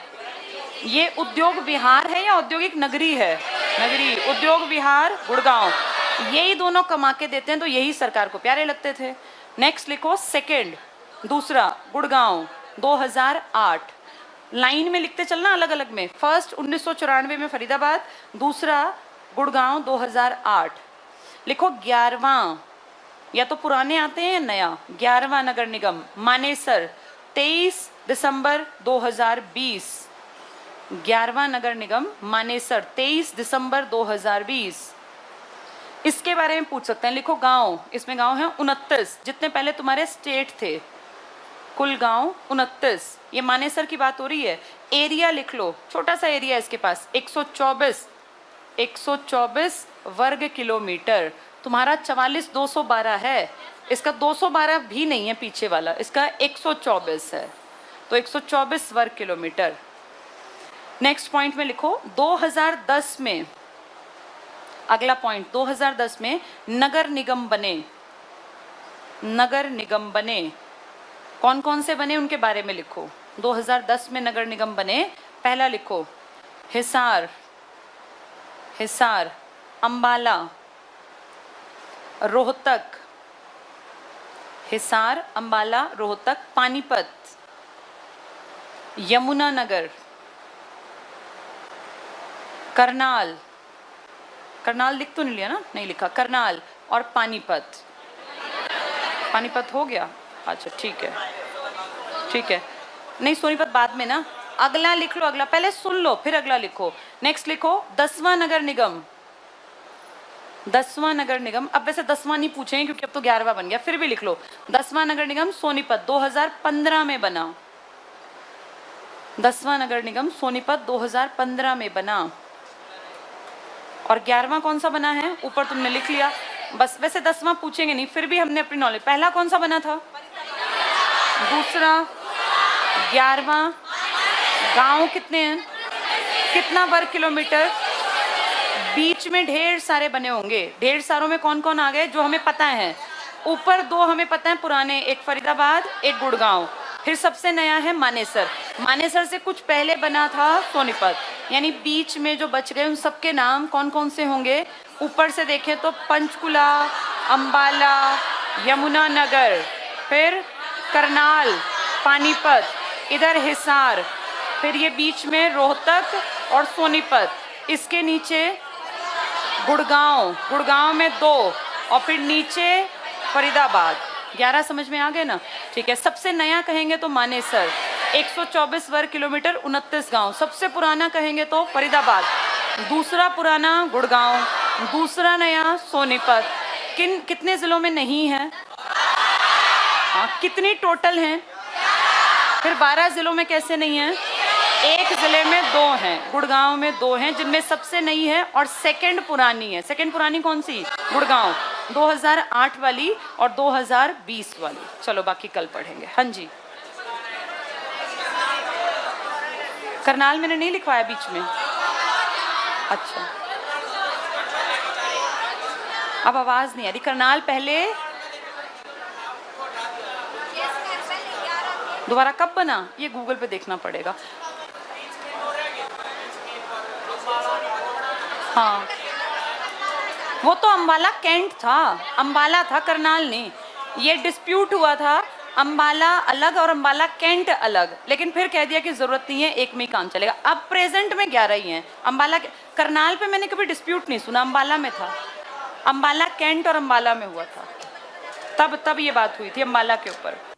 ये उद्योग विहार है या औद्योगिक नगरी है? नगरी। उद्योग विहार गुड़गांव, यही दोनों कमा के देते हैं तो यही सरकार को प्यारे लगते थे। नेक्स्ट लिखो सेकंड, दूसरा गुड़गांव 2008। लाइन में लिखते चलना अलग अलग में। फर्स्ट 1994 में फरीदाबाद, दूसरा गुड़गांव 2008। लिखो 11वां, या तो पुराने आते हैं या नया। 11वां नगर निगम मानेसर 23 दिसंबर 2020। 11वां नगर निगम मानेसर 23 दिसंबर 2020। इसके बारे में पूछ सकते हैं। लिखो गांव, इसमें गांव है 29, जितने पहले तुम्हारे स्टेट थे। कुल गांव 29। ये मानेसर की बात हो रही है। एरिया लिख लो, छोटा सा एरिया इसके पास 124 वर्ग किलोमीटर। तुम्हारा 44,212 है, इसका 212 भी नहीं है पीछे वाला, इसका 124 है, तो 124 वर्ग किलोमीटर। नेक्स्ट पॉइंट में लिखो 2010 में, अगला पॉइंट 2010 में नगर निगम बने। नगर निगम बने, कौन कौन से बने उनके बारे में लिखो। 2010 में नगर निगम बने। पहला लिखो हिसार, हिसार, अंबाला, रोहतक, हिसार, अंबाला, रोहतक, पानीपत, यमुनानगर, करनाल, करनाल लिख तो नहीं लिया ना? नहीं लिखा, करनाल और पानीपत। पानीपत हो गया? अच्छा ठीक है, ठीक है। नहीं सोनीपत बाद में ना, अगला लिख लो, अगला पहले सुन लो फिर अगला लिखो। नेक्स्ट लिखो 10वां नगर निगम, 10वां नगर निगम। अब वैसे 10वां नहीं पूछेंगे क्योंकि अब तो 11वां बन गया, फिर भी लिख लो 10वां नगर निगम सोनीपत 2015 में बना। 10वां नगर निगम सोनीपत 2015 में बना। और 11वां कौन सा बना है? ऊपर तुमने लिख लिया बस। वैसे 10वां पूछेंगे नहीं, फिर भी हमने अपनी नॉलेज। पहला कौन सा बना था? दूसरा, 11वां। गांव कितने हैं? कितना वर्ग किलोमीटर? बीच में ढेर सारे बने होंगे। ढेर सारों में कौन कौन आ गए जो हमें पता है? ऊपर 2 हमें पता है पुराने, एक फरीदाबाद, एक गुड़गांव। फिर सबसे नया है मानेसर। मानेसर से कुछ पहले बना था सोनीपत। यानी बीच में जो बच गए उन सबके नाम कौन कौन से होंगे? ऊपर से देखें तो पंचकुला, अंबाला, यमुनानगर, फिर करनाल, पानीपत, इधर हिसार, फिर ये बीच में रोहतक और सोनीपत, इसके नीचे गुड़गांव, गुड़गांव में 2 और फिर नीचे फरीदाबाद। 11 समझ में आ गए ना? ठीक है। सबसे नया कहेंगे तो मानेसर 124 वर्ग किलोमीटर 29 गांव। सबसे पुराना कहेंगे तो फरीदाबाद, दूसरा पुराना गुड़गांव, दूसरा नया सोनीपत। कितने जिलों में नहीं है? हाँ, कितनी टोटल हैं? फिर 12 जिलों में कैसे नहीं है? एक जिले में 2 हैं, गुड़गांव में 2 हैं, जिनमें सबसे नई है और सेकंड पुरानी है। सेकंड पुरानी कौन सी? गुड़गांव 2008 वाली और 2020 वाली। चलो बाकी कल पढ़ेंगे। हाँ जी, करनाल मैंने नहीं लिखवाया बीच में। अच्छा, अब आवाज नहीं आ रही। करनाल पहले दोबारा कब बना? ये गूगल पे देखना पड़ेगा। हाँ, वो तो अंबाला कैंट था, अंबाला था, करनाल नहीं। ये डिस्प्यूट हुआ था, अंबाला अलग और अंबाला कैंट अलग, लेकिन फिर कह दिया कि जरूरत नहीं है, एक में ही काम चलेगा। अब प्रेजेंट में 11 ही हैं। अंबाला, करनाल पे मैंने कभी डिस्प्यूट नहीं सुना, अंबाला में था। अंबाला कैंट और अंबाला में हुआ था, तब ये बात हुई थी अंबाला के ऊपर।